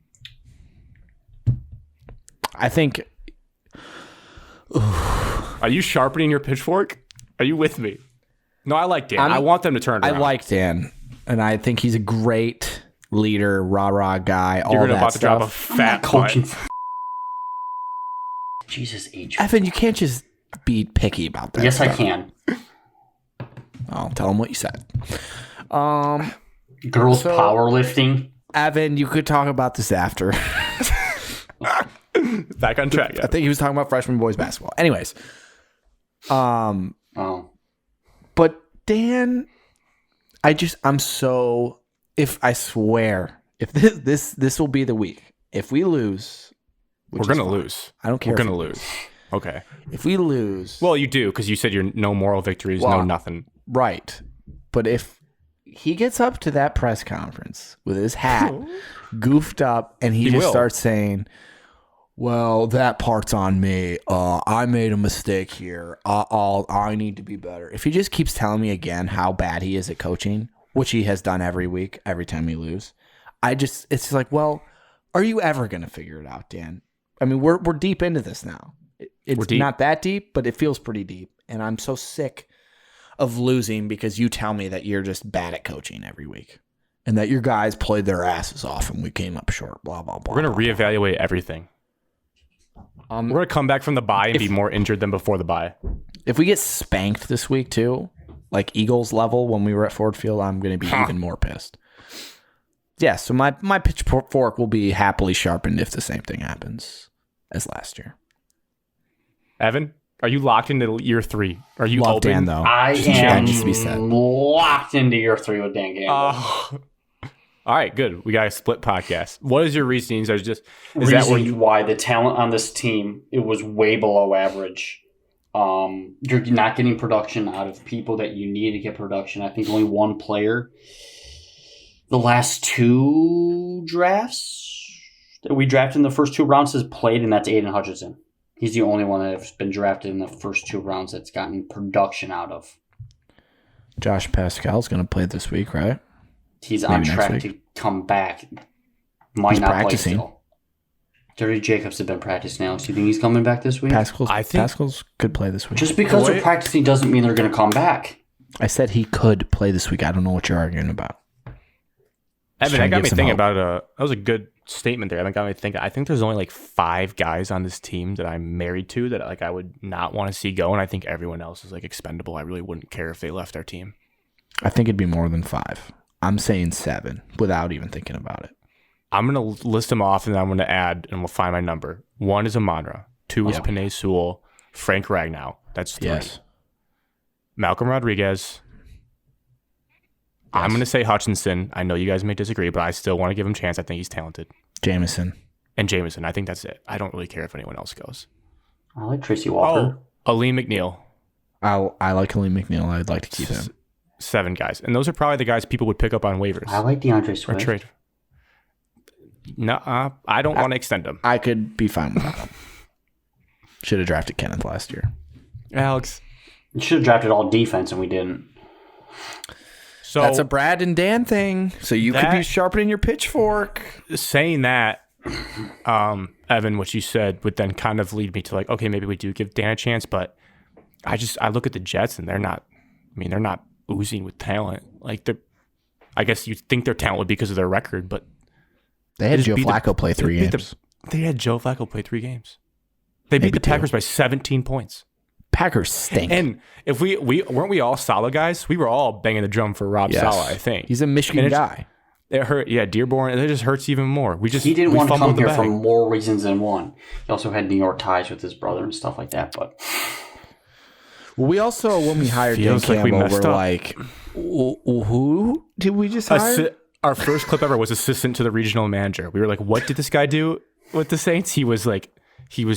I think... Are you sharpening your pitchfork? Are you with me? No, I like Dan. I want them to turn it around. I like Dan. And I think he's a great... leader, rah-rah guy, all that stuff. You're about to drop a fat coaching. Jesus H. Evan, you can't just be picky about that. Yes, stuff. I can. I'll tell him what you said. Girls powerlifting. Evan, you could talk about this after. Back on track. Yeah. I think he was talking about freshman boys basketball. Anyways. But Dan, I'm so... If this will be the week. If we lose, we're going to lose. I don't care. We're going to lose. Okay. If we lose. Well, you do, because you said you're no moral victories, no nothing. Right. But if he gets up to that press conference with his hat goofed up and he just starts saying, well, that part's on me. I made a mistake here. I need to be better. If he just keeps telling me again how bad he is at coaching, which he has done every week, every time we lose, it's like, well, Are you ever going to figure it out, Dan? I mean, we're deep into this now. It's not that deep, but it feels pretty deep. And I'm so sick of losing because you tell me that you're just bad at coaching every week and that your guys played their asses off and we came up short, blah, blah, blah. We're going to reevaluate everything. We're going to come back from the bye and be more injured than before the bye. If we get spanked this week too, like Eagles level when we were at Ford Field, I'm going to be even more pissed. Yeah, so my pitchfork will be happily sharpened if the same thing happens as last year. Evan, are you locked into year 3? Are you Love open? Dan, though. I am locked into year 3 with Dan Gamble. All right, good. We got a split podcast. What is your reasonings? Why the talent on this team, it was way below average. You're not getting production out of people that you need to get production. I think only one player the last 2 drafts that we drafted in the first 2 rounds has played, and that's Aiden Hutchinson. He's the only one that has been drafted in the first 2 rounds that's gotten production out of. Josh Pascal's going to play this week, right? He's on track to come back. He's not practicing. Play still. Dirty Jacobs have been practicing now. So you think he's coming back this week? Pascal's could play this week. Just because they're practicing doesn't mean they're going to come back. I said he could play this week. I don't know what you're arguing about. Evan, that got me thinking about that was a good statement there. Evan got me thinking. I think there's only like 5 guys on this team that I'm married to that like I would not want to see go, and I think everyone else is like expendable. I really wouldn't care if they left our team. I think it'd be more than 5. I'm saying 7 without even thinking about it. I'm going to list them off, and then I'm going to add, and we'll find my number. 1 is Amonra. 2 is Penn Sewell. Frank Ragnow. That's 3. Yes. Malcolm Rodriguez. I'm going to say Hutchinson. I know you guys may disagree, but I still want to give him a chance. I think he's talented. Jameson. And Jameson. I think that's it. I don't really care if anyone else goes. I like Tracy Walker. Oh, Aleem McNeil. I like Aleem McNeil. I'd like to keep him. 7 guys. And those are probably the guys people would pick up on waivers. I like DeAndre Swift. Or trade. No, I don't want to extend him. I could be fine with that. Should have drafted Kenneth last year. Alex. You should have drafted all defense, and we didn't. So that's a Brad and Dan thing. So you could be sharpening your pitchfork. Saying that, Evan, what you said would then kind of lead me to like, okay, maybe we do give Dan a chance, but I look at the Jets and they're not oozing with talent. Like I guess you'd think their talent would be because of their record, but they had Joe Flacco play 3 games. They had Joe Flacco play 3 games. They beat the Packers by 17 points. Packers stink. And if we weren't we all Saleh guys? We were all banging the drum for Rob Saleh, I think. He's a Michigan guy. It hurt. Yeah, Dearborn. It just hurts even more. He didn't want to come here for more reasons than one. He also had New York ties with his brother and stuff like that. But we also, when we hired Dan Campbell, we're like, who did we just hire? Our first clip ever was assistant to the regional manager. We were like, what did this guy do with the Saints? He was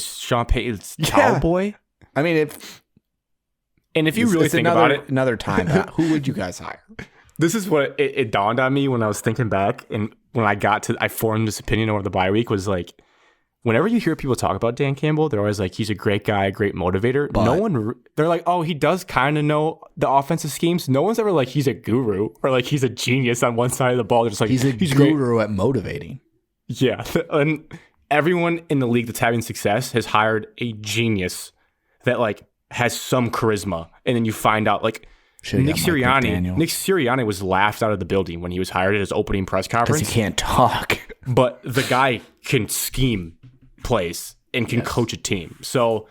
Sean Payton's cowboy. I mean, if you really think about it, another time, who would you guys hire? This is what it dawned on me when I was thinking back, and when I formed this opinion over the bye week was like, whenever you hear people talk about Dan Campbell, they're always like, he's a great guy, a great motivator. But they're like, oh, he does kind of know the offensive schemes. No one's ever like, he's a guru or like he's a genius on one side of the ball. They're just like, he's guru great at motivating. Yeah, and everyone in the league that's having success has hired a genius that like has some charisma, and then you find out like Nick Sirianni was laughed out of the building when he was hired at his opening press conference because he can't talk. But the guy can scheme plays and can coach a team. So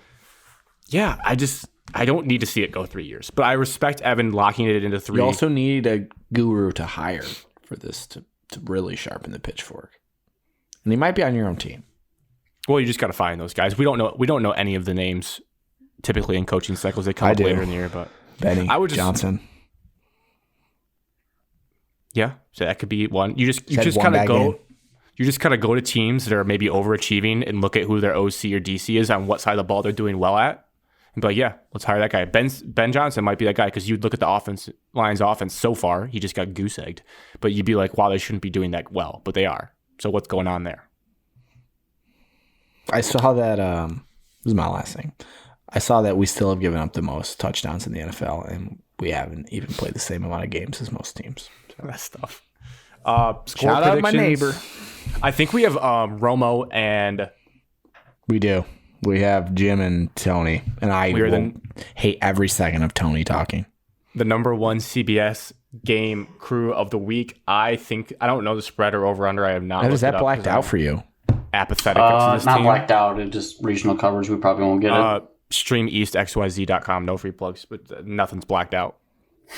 yeah, I don't need to see it go 3 years, but I respect Evan locking it into 3. You also need a guru to hire for this to really sharpen the pitchfork, and he might be on your own team. Well, you just got to find those guys. We don't know any of the names. Typically in coaching cycles, they come up later in the year, but Benny Johnson. Yeah, so that could be one. You just kind of go to teams that are maybe overachieving and look at who their OC or DC is on what side of the ball they're doing well at, and be like, yeah, let's hire that guy. Ben Johnson might be that guy because you'd look at the Lions offense so far, he just got goose egged, but you'd be like, wow, they shouldn't be doing that well, but they are. So what's going on there? I saw that. This is my last thing. I saw that we still have given up the most touchdowns in the NFL, and we haven't even played the same amount of games as most teams. So that's tough. Shout out my neighbor. I think we have Romo and We do. We have Jim and Tony, and I hate every second of Tony talking. The number one CBS game crew of the week. I don't know the spread or over under. I have not. Is that blacked out for you? Apathetic. To this not team. blacked out. It's just regional coverage. We probably won't get it. StreamEastXYZ.com. No free plugs, but nothing's blacked out.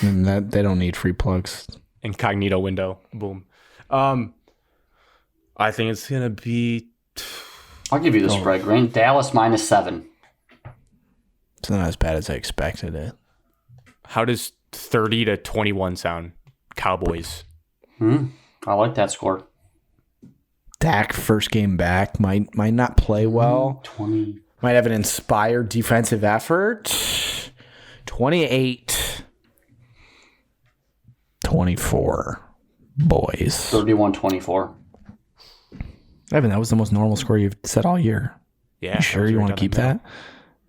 And they don't need free plugs. Incognito window. Boom. I think it's gonna be. I'll give you the spread, Green. Dallas -7. It's not as bad as I expected it. How does 30-21 sound? Cowboys. I like that score. Dak, first game back, might not play well. 20. Might have an inspired defensive effort. 28-24. Boys. 31-24. Evan, that was the most normal score you've said all year. Yeah. You sure you want to keep that?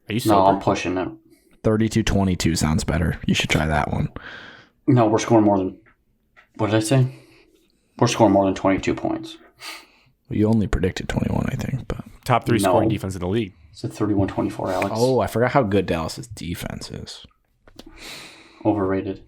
Are you sober? No, I'm pushing it. 32-22 sounds better. You should try that one. No, we're scoring more than... What did I say? We're scoring more than 22 points. Well, you only predicted 21, I think. But top 3 scoring defense in the league. It's a 31-24, Alex. Oh, I forgot how good Dallas's defense is. Overrated.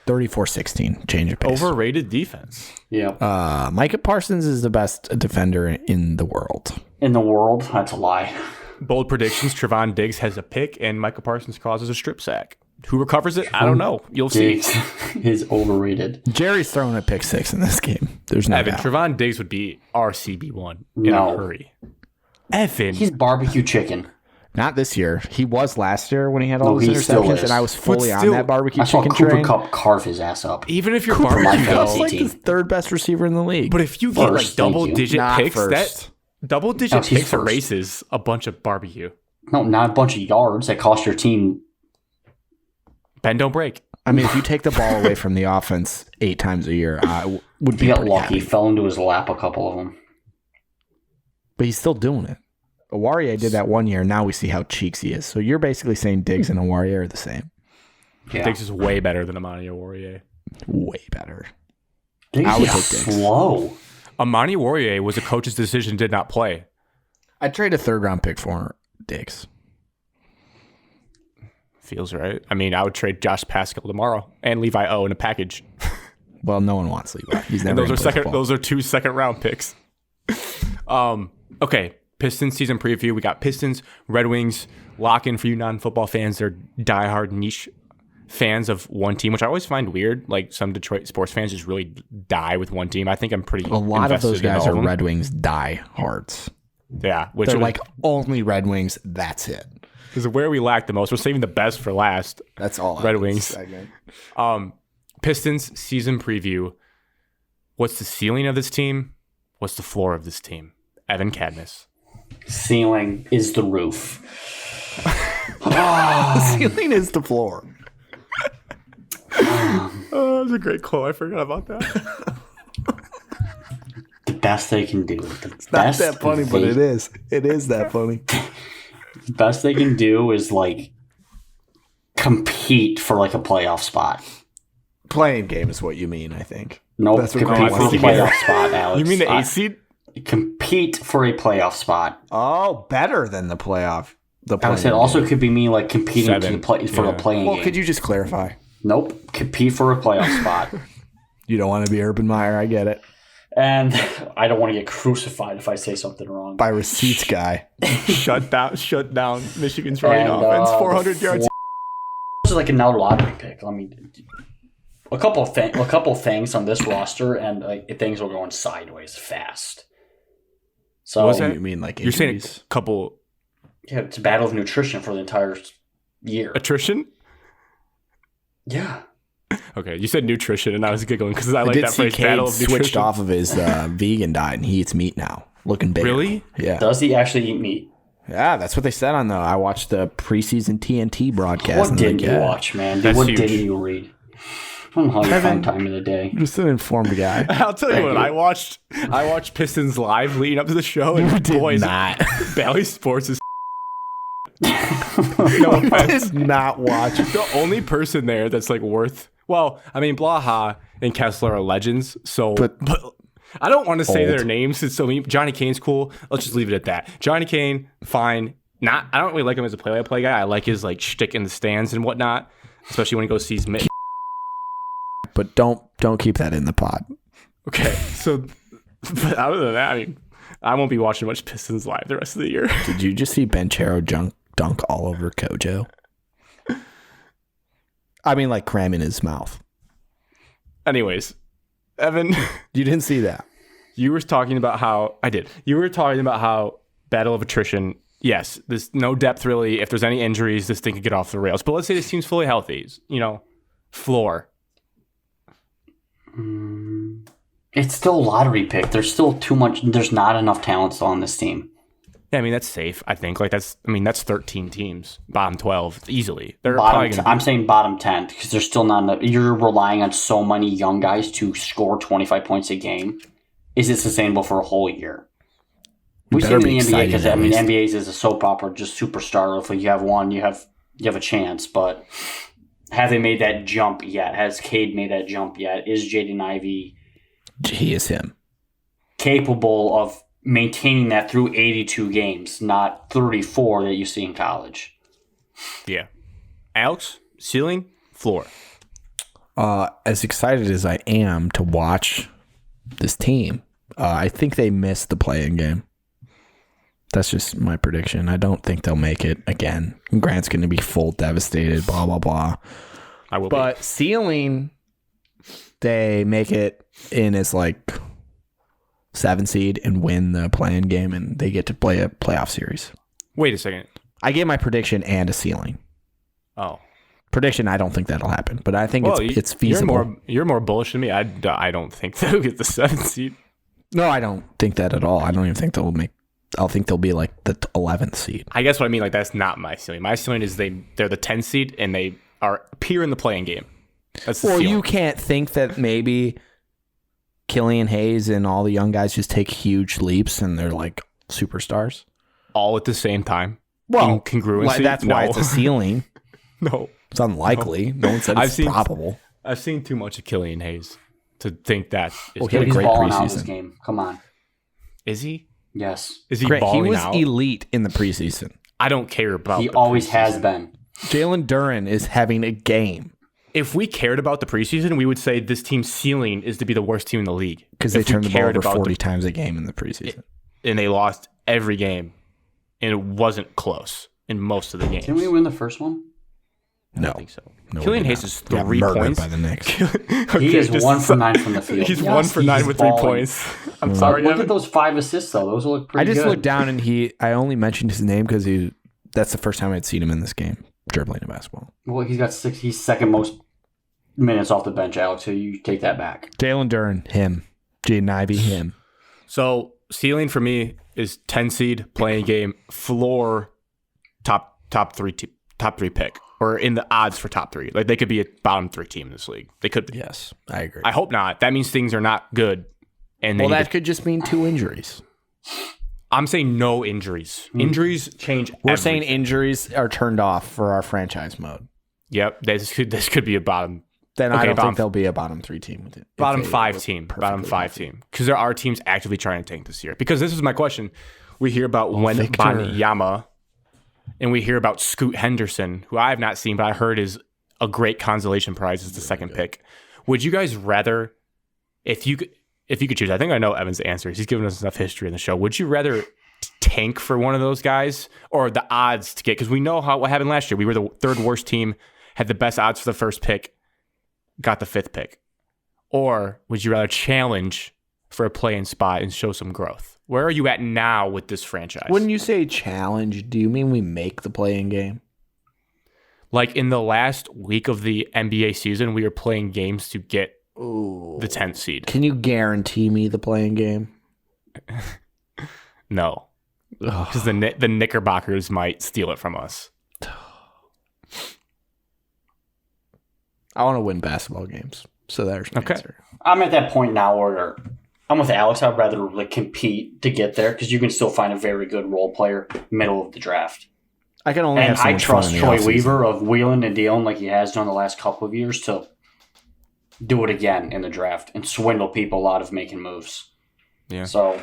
34-16. Change of pace. Overrated defense. Yeah. Micah Parsons is the best defender in the world. In the world? That's a lie. Bold predictions. Trevon Diggs has a pick, and Micah Parsons causes a strip sack. Who recovers it? I don't know. You'll Diggs see. is overrated. Jerry's throwing a pick 6 in this game. There's no Evan, doubt. Trevon Diggs would be our CB1 in a hurry. Evan. He's barbecue chicken. Not this year. He was last year when he had all those he still interceptions, is. and I was fully on that barbecue I saw chicken Cooper train. Kupp carve his ass up. Even if you're my barbecue, fantasy He's like team. the third best receiver in the league. but if you get like First, thank you. double-digit Not picks, first. that double-digit he's picks first. erases a bunch of barbecue. No, not a bunch of yards that cost your team. Bend don't break. I mean, if you take the ball away from the offense 8 times a year, I would be He got pretty lucky. happy. Fell into his lap a couple of them. But he's still doing it. Awarie did that one year. Now we see how cheeks he is. So you're basically saying Diggs and Awarie are the same. Yeah. Diggs is way better than Amani Warrior. Way better. Diggs I would is take Diggs. slow. Amani Warrior was a coach's decision, did not play. I'd trade a 3rd-round pick for Diggs. Feels right. I mean, I would trade Josh Pascal tomorrow and Levi O in a package. Well, no one wants Levi. He's And never those are 2 second-round picks. Okay. Pistons season preview. We got Pistons, Red Wings. Lock in for you non-football fans. They're diehard niche fans of one team, which I always find weird. Like some Detroit sports fans just really die with one team. I think I'm pretty. A lot of those invested in guys all are of them. Red Wings diehards. Yeah, which They're is like only Red Wings. That's it. is where we lack the most. We're saving the best for last. That's all. Red Wings. Pistons season preview. What's the ceiling of this team? What's the floor of this team? Evan Cadmus. Ceiling is the roof. The ceiling is the floor. Oh, that's a great quote. I forgot about that. The best they can do. It's not that funny, but it is. It is that funny. The best they can do is like compete for like a playoff spot. Playing game is what you mean, I think. Nope. That's what Compete for a you mean. playoff spot, Alex. You mean the 8th seed? Compete for a playoff spot. Oh, better than the playoff. The I said also could be me like competing to the for the playing Well, game. could you just clarify? Nope. Compete for a playoff spot. You don't want to be Urban Meyer. I get it. And I don't want to get crucified if I say something wrong. By receipts guy. Shut down Michigan's running And, offense. 400 yards. This is like another lottery pick. I mean, a couple of things on this roster, and like things are going sideways fast. So What was that? You mean like You're saying injuries? a couple yeah, it's a battle of nutrition for the entire year. attrition? Yeah. Okay, you said nutrition, and I was giggling because I I like did that see phrase. Battle Cade of nutrition. switched off of his vegan diet and he eats meat now. Looking big. Really? Yeah. Does he actually eat meat? Yeah, that's what they said on the. I watched the preseason TNT broadcast. What and didn't like, you yeah. watch, man? That's What huge. didn't you read? I don't know how you find time in the day. Just an informed guy. I'll tell you Thank what. you. I watched Pistons live leading up to the show, and did boys, not. Bally Sports is no I offense. did not watch. The only person there that's like worth. Well, I mean, Blaha and Kessler are legends. So, But- I don't want to say Old. their names. It's so Johnny Kane's cool. Let's just leave it at that. Johnny Kane, fine. I don't really like him as a play-by-play guy. I like his like shtick in the stands and whatnot, especially when he goes sees Mitt. But don't keep that in the pod. Okay, so but other than that, I mean, I won't be watching much Pistons live the rest of the year. Did you just see Banchero dunk all over Kojo? I mean, like cramming his mouth. Anyways, Evan, you didn't see that. You were talking about how I did. You were talking about how battle of attrition. Yes, there's no depth really. If there's any injuries, this thing could get off the rails. But let's say this team's fully healthy. You know, floor. It's still a lottery pick. There's still too much. There's not enough talent still on this team. Yeah, I mean that's safe. I think that's 13 teams, bottom 12 easily. They're I'm saying bottom 10 because there's still not enough. You're relying on so many young guys to score 25 points a game. Is it sustainable for a whole year? We've seen in the NBA because NBA is a soap opera, just superstar. If you have one, you have a chance. But have they made that jump yet? Has Cade made that jump yet? Is Jaden Ivey? He is him. Capable of maintaining that through 82 games, not 34 that you see in college. Yeah. Alex, ceiling, floor. As excited as I am to watch this team, I think they missed the play-in game. That's just my prediction. I don't think they'll make it again. Grant's going to be full devastated, blah, blah, blah. I will But ceiling, they make it in as like 7 seed and win the play-in game, and they get to play a playoff series. Wait a second. I gave my prediction and a ceiling. Oh. Prediction, I don't think that'll happen, but I think it's feasible. You're more bullish than me. I don't think they'll get the 7th seed. No, I don't think that at all. I don't even think they'll make. I'll think they'll be like the 11th seed. I guess what I mean, like that's not my ceiling. My ceiling is they're the 10th seed and they appear in the play-in game. That's the ceiling. You can't think that maybe Killian Hayes and all the young guys just take huge leaps and they're like superstars all at the same time. Well, congruency. That's why it's a ceiling. No, it's unlikely. No one said it's probable. I've seen too much of Killian Hayes to think that. He had a great preseason. Out this game. Come on. Is he? Yes. Is he great. balling out? He was elite in the preseason. I don't care about. He always has been. Jalen Duren is having a game. If we cared about the preseason, we would say this team's ceiling is to be the worst team in the league because they turned the ball over 40 times a game in the preseason, and they lost every game, and it wasn't close in most of the games. Didn't we win the first one? No, I don't think so. Killian Hayes is 3 points. By the Knicks. He is 1 for 9 from the field. He's 1 for 9 with 3 points. I'm sorry. Look at those 5 assists, though. Those look pretty good. I just looked down and I only mentioned his name because that's the first time I'd seen him in this game, dribbling a basketball. Well, he's got 6. He's second most minutes off the bench, Alex, so you take that back. Jalen Duren, him. Jaden Ivey, him. So, ceiling for me is 10 seed, playing game, floor, top 3 pick. Or in the odds for top 3. Like, they could be a bottom 3 team in this league. They could be. Yes, I agree. I hope not. That means things are not good. And that could just mean 2 injuries. I'm saying no injuries. Injuries change We're everything. saying injuries are turned off for our franchise mode. Yep. This could be a bottom. Then I don't think there'll be a bottom 3 team with it. Bottom 5 team. Bottom 5 team. Because there are teams actively trying to tank this year. Because this is my question. We hear about Wembanyama. And we hear about Scoot Henderson, who I have not seen, but I heard is a great consolation prize as the second pick. Would you guys rather, if you could choose, I think I know Evan's answer. He's given us enough history in the show. Would you rather tank for one of those guys or the odds to get, because we know what happened last year. We were the 3rd worst team, had the best odds for the first pick, got the 5th pick. Or would you rather challenge for a play-in spot and show some growth? Where are you at now with this franchise? When you say challenge, do you mean we make the play-in game? Like in the last week of the NBA season, we were playing games to get the 10th seed. Can you guarantee me the play-in game? No. Because the Knickerbockers might steal it from us. I want to win basketball games. So there's my answer. I'm at that point now where I'm with Alex. I'd rather compete to get there because you can still find a very good role player middle of the draft. I can only have so much fun in the Troy Weaver of wheeling and dealing like he has done the last couple of years to do it again in the draft and swindle people out of making moves. Yeah. So.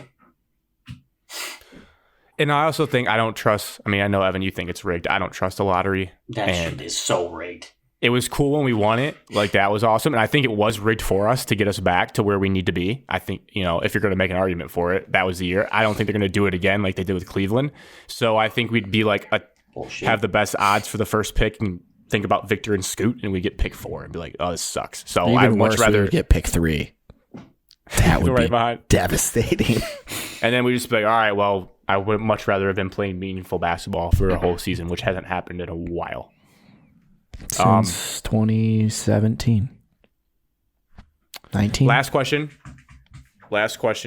And I also think I don't trust. I mean, I know, Evan, you think it's rigged. I don't trust the lottery. That shit is so rigged. It was cool when we won it. Like, that was awesome. And I think it was rigged for us to get us back to where we need to be. I think, if you're going to make an argument for it, that was the year. I don't think they're going to do it again like they did with Cleveland. So I think we'd be like, have the best odds for the first pick and think about Victor and Scoot, and we get pick 4 and be like, oh, this sucks. So Even I'd much rather get pick 3. That would be behind. Devastating. And then we just be like, all right, well, I would much rather have been playing meaningful basketball for a whole season, which hasn't happened in a while. Since 2017. 19. Last question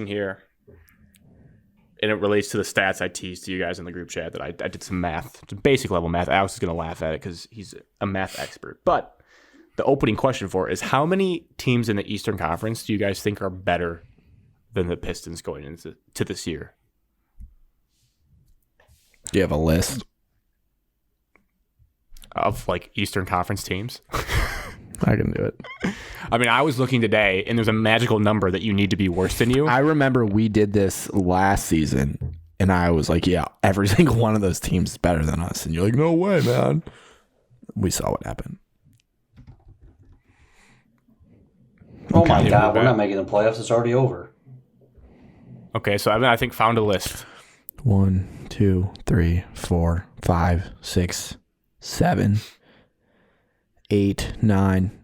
here. And it relates to the stats I teased to you guys in the group chat that I did some math, basic level math. Alex is going to laugh at it because he's a math expert. But the opening question for it is, how many teams in the Eastern Conference do you guys think are better than the Pistons going into this year? Do you have a list of like Eastern Conference teams? I can do it. I mean, I was looking today, and there's a magical number that you need to be worse than you. I remember we did this last season, and I was like, yeah, every single one of those teams is better than us. And you're like, no way, man. We saw what happened. Oh, my God. We're not making the playoffs. It's already over. Okay, so I think found a list. 1, 2, 3, 4, 5, 6, 7, 8, 9,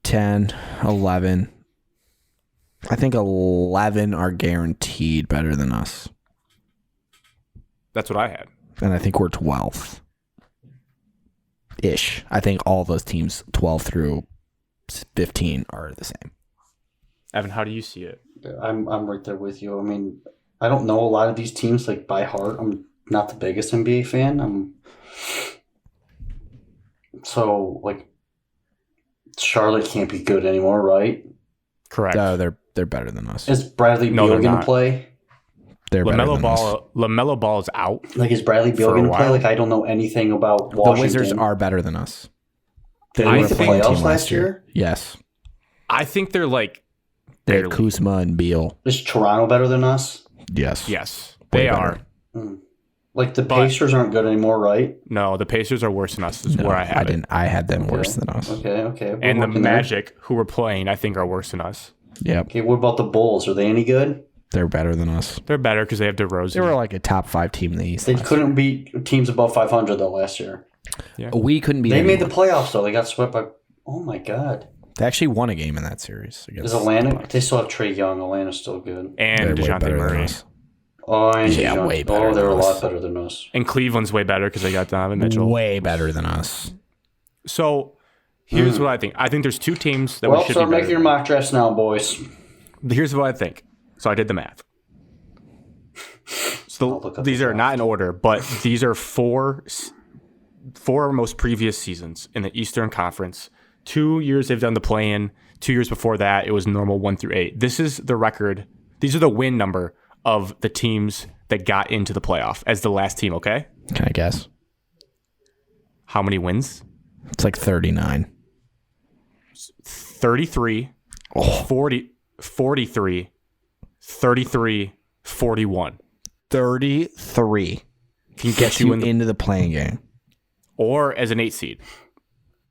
10, 11. I think 11 are guaranteed better than us. That's what I had. And I think we're 12th. Ish. I think all those teams, 12 through 15, are the same. Evan, how do you see it? I'm right there with you. I mean, I don't know a lot of these teams like by heart. I'm not the biggest NBA fan. So like Charlotte can't be good anymore, right? Correct. No, they're better than us. Is Bradley Beal going to play? They're better than us. LaMelo Ball is out. Like, is Bradley Beal going to play? Like, I don't know anything about Washington. The Wizards are better than us. They made the playoffs last year? Yes. I think they're like They're Kuzma and Beal. Is Toronto better than us? Yes. Yes. They are. Like, the Pacers aren't good anymore, right? No, the Pacers are worse than us is where I have it. I had them worse than us. Okay. And the Magic, who we're playing, I think are worse than us. Yep. Okay, what about the Bulls? Are they any good? They're better than us. They're better because they have DeRozan. They were like a top 5 team in the East. They couldn't beat teams above 500, though, last year. Yeah. We couldn't beat They anyone. made the playoffs, though. They got swept by... Oh, my God. They actually won a game in that series. Is Atlanta... They still have Trae Young. Atlanta's still good. And DeJounte Murray. Oh, and yeah, way better. Oh, they're a lot better than us. And Cleveland's way better because they got Donovan Mitchell. Way better than us. So here's what I think. I think there's 2 teams that we should be start better making your mock drafts now, boys. Here's what I think. So I did the math. So these are not in order, but these are four most previous seasons in the Eastern Conference. 2 years they've done the play-in. 2 years before that, it was normal 1 through 8. This is the record. These are the win number of the teams that got into the playoff as the last team, okay? Can I guess? How many wins? It's like 39. 33, 40, 43, 33, 41. 33 can get you into the playing game. Or as an 8 seed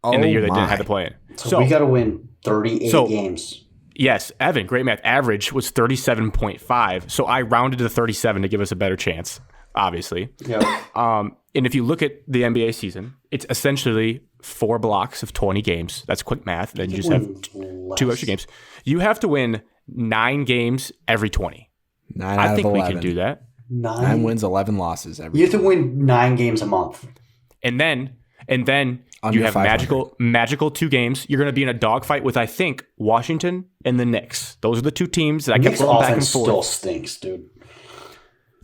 in the year they didn't have the play-in. So we got to win 38 games. Yes, Evan, great math. Average was 37.5. So I rounded to 37 to give us a better chance, obviously. Yeah. And if you look at the NBA season, it's essentially 4 blocks of 20 games. That's quick math. Then you just have 2 extra games. You have to win 9 games every 20. 9 I out think of 11. we can do that. 9 wins, 11 losses every. You have to win 9 games a month. And then Under you have 500. magical 2 games. You're going to be in a dogfight with, I think, Washington and the Knicks. Those are the 2 teams that I kept going back and forth. Still stinks, dude.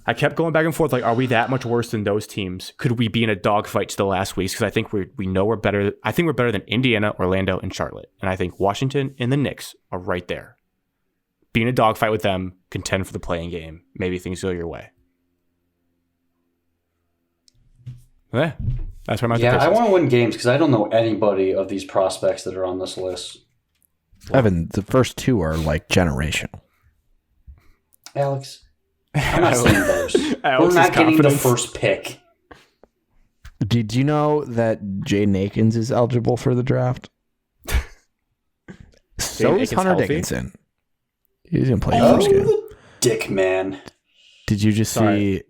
I kept going back and forth. Like, are we that much worse than those teams? Could we be in a dogfight to the last weeks? Because I think we know we're better. I think we're better than Indiana, Orlando, and Charlotte. And I think Washington and the Knicks are right there. Be in a dogfight with them, contend for the playing game. Maybe things go your way. Yeah, that's where my I want to win games because I don't know anybody of these prospects that are on this list. Evan, the first 2 are like generational. Alex, I'm not saying those. We're not getting the first pick. Did you know that Jaden Akins is eligible for the draft? So is Hunter Dickinson. He's going to play the first game. Dick, man. Did you just see...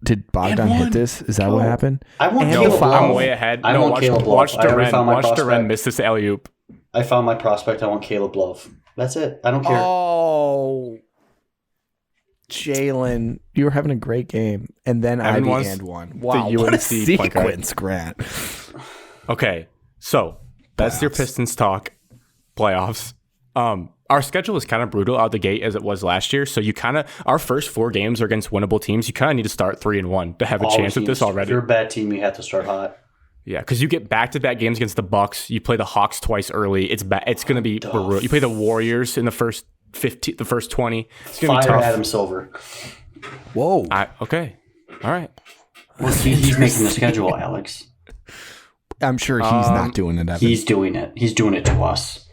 Did Bogdan hit this? Is that what happened? I want Caleb Love. I'm way ahead. Watch Duren miss this alley-oop. I found my prospect. I want Caleb Love. That's it. I don't care. Oh, Jalen, you were having a great game, and then I and one. Wow, what a sequence, Grant. Okay, so that's your Pistons talk. Playoffs. Our schedule is kind of brutal out the gate as it was last year. So our first 4 games are against winnable teams. You kind of need to start 3-1 to have a chance at this already. If you're a bad team, you have to start hot. Yeah, because you get back-to-back games against the Bucks. You play the Hawks twice early. It's going to be brutal. You play the Warriors in the first 20. It's going to be tough. Adam Silver. Whoa. Okay. All right. Well, he's making the schedule, Alex. I'm sure he's not doing it, Evan. He's doing it. He's doing it to us.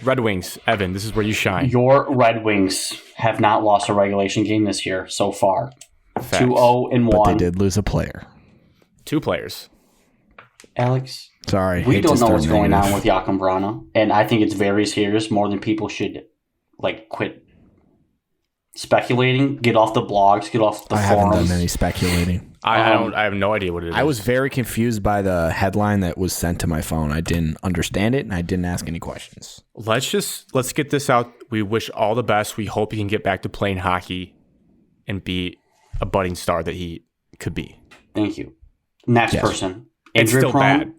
Red Wings, Evan, this is where you shine. Your Red Wings have not lost a regulation game this year so far. 2-0-1. But they did lose a player. 2 players. Alex, sorry, we don't know what's going on with Jakob Vrana, and I think it's very serious, more than people should quit speculating. Get off the blogs, get off the forums. I haven't done any speculating. I have no idea what it is. I was very confused by the headline that was sent to my phone. I didn't understand it, and I didn't ask any questions. Let's get this out. We wish all the best. We hope he can get back to playing hockey and be a budding star that he could be. Thank you. Next person. Injury it's still prone. Bad.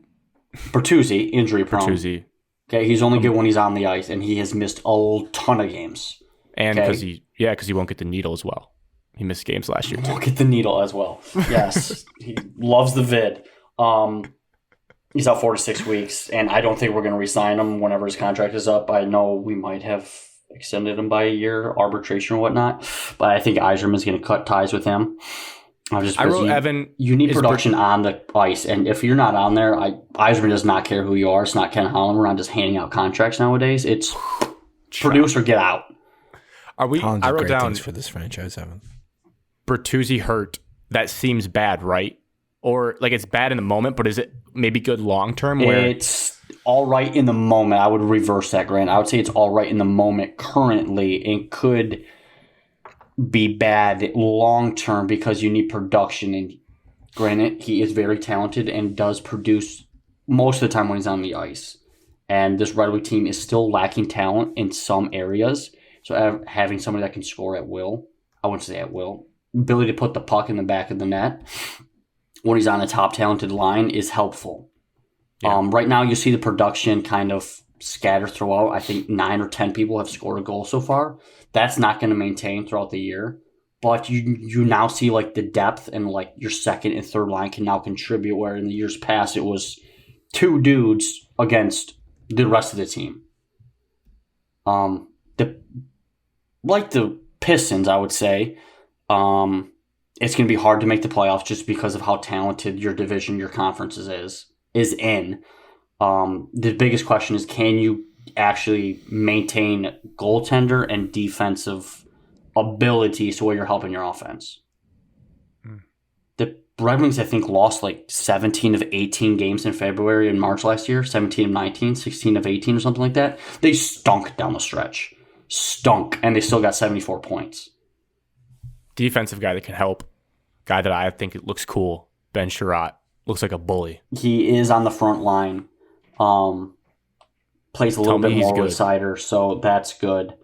Bertuzzi, injury prone. Bertuzzi. Okay, he's only good when he's on the ice, and he has missed a ton of games. And because he won't get the needle as well. He missed games last year, too. Won't get the needle as well. Yes. He loves the vid. He's out 4 to 6 weeks, and I don't think we're going to re-sign him whenever his contract is up. I know we might have extended him by a year, arbitration or whatnot, but I think Yzerman is going to cut ties with him. Evan. You need production on the ice, and if you're not on there, Yzerman does not care who you are. It's not Ken Holland. We're not just handing out contracts nowadays. It's produce or get out. I wrote down for this franchise, Evan. Bertuzzi hurt. That seems bad, right? Or it's bad in the moment, but is it maybe good long term? It's all right in the moment. I would reverse that, Grant. I would say it's all right in the moment currently, and could be bad long term because you need production. And granted, he is very talented and does produce most of the time when he's on the ice. And this Red Wing team is still lacking talent in some areas. So having somebody that can score at will, I wouldn't say at will, ability to put the puck in the back of the net when he's on a top talented line is helpful. Yeah. Right now, you see the production kind of scatter throughout. I think 9 or 10 people have scored a goal so far. That's not going to maintain throughout the year. But you now see the depth and your second and third line can now contribute, where in the years past it was 2 dudes against the rest of the team. The Pistons, I would say, it's going to be hard to make the playoffs just because of how talented your division, your conference is in. The biggest question is, can you actually maintain goaltender and defensive ability so where you're helping your offense? The Red Wings, I think, lost 17 of 18 games in February and March last year, 17 of 19, 16 of 18 or something like that. They stunk down the stretch. And they still got 74 points. Defensive guy that can help. Guy that I think it looks cool. Ben Sherratt. Looks like a bully. He is on the front line. Plays a little bit more with Sider, so that's good.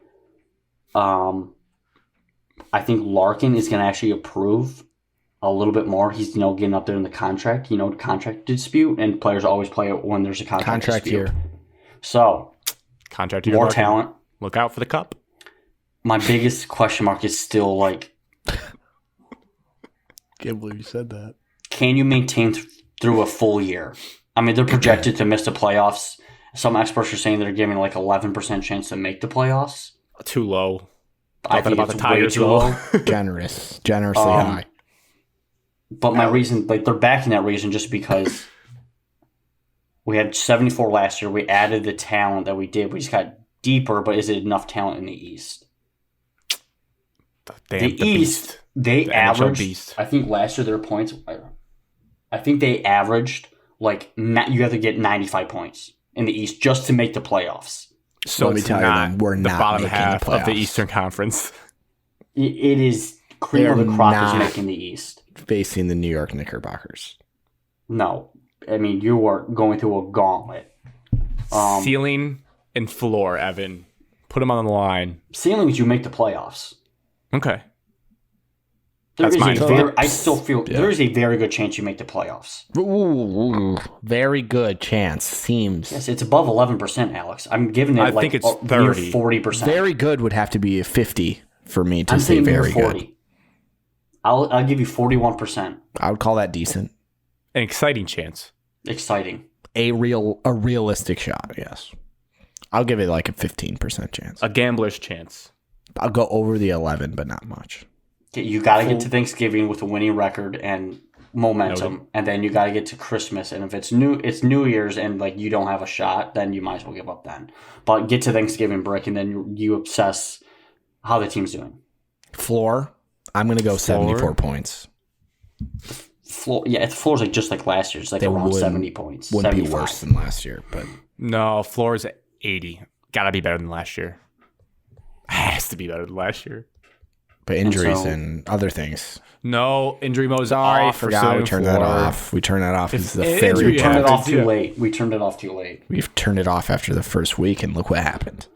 I think Larkin is going to actually improve a little bit more. He's getting up there in the contract, contract dispute, and players always play it when there's a contract dispute. Year. So, contract year. More talent. Look out for the cup. My biggest question mark is still can't believe you said that. Can you maintain through a full year? I mean, they're projected to miss the playoffs. Some experts are saying they're giving 11% chance to make the playoffs. Too low. I think it's way too low. Generously high. But my reason, they're backing that reason just because we had 74 last year. We added the talent that we did. We just got deeper, but is it enough talent in the East? The East, they averaged. I think last year their points. I think they averaged you have to get 95 points in the East just to make the playoffs. So let me tell you, we're not the bottom half of the Eastern Conference. It is cream of the crop is making the East. Facing the New York Knickerbockers. No, I mean you are going through a gauntlet. Ceiling and floor, Evan. Put them on the line. Ceiling is you make the playoffs. Okay. I still feel there is a very good chance you make the playoffs. Ooh, very good chance. Seems. Yes, it's above 11%, Alex. I'm giving it I think it's 30. 40%. Very good would have to be a 50 for me to say very good. I'll give you 41%. I would call that decent. An exciting chance. Exciting. A realistic shot, yes. I'll give it like a 15% chance. A gambler's chance. I'll go over the 11, but not much. You got to get to Thanksgiving with a winning record and momentum, and then you got to get to Christmas. And if it's New Year's and you don't have a shot, then you might as well give up then. But get to Thanksgiving break, and then you obsess how the team's doing. Floor, I'm going to go 74 points. Floor's just like last year. It's around 70 points. Wouldn't 75. be worse than last year, but no, floor's 80. Got to be better than last year. Has to be better than last year. But injuries and other things. No, injury mode's Sorry, off. I forgot we turned that off. We turned that off. We turned it off too late. We turned it off too late. We've turned it off after the first week, and look what happened.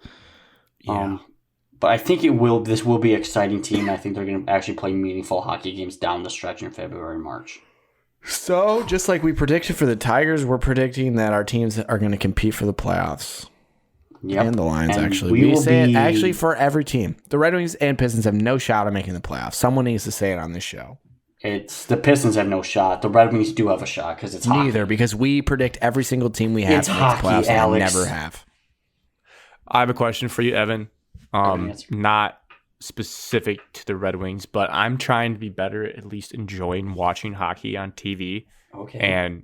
Yeah. But I think this will be an exciting team. I think they're going to actually play meaningful hockey games down the stretch in February and March. So, just like we predicted for the Tigers, we're predicting that our teams are going to compete for the playoffs. Yep. And the Lions, actually. We say it actually for every team. The Red Wings and Pistons have no shot at making the playoffs. Someone needs to say it on this show. It's the Pistons have no shot. The Red Wings do have a shot because it's hockey. Neither, because we predict every single team we have to make the playoffs, Alex. And never have. I have a question for you, Evan. Not specific to the Red Wings, but I'm trying to be better at least enjoying watching hockey on TV. Okay. And,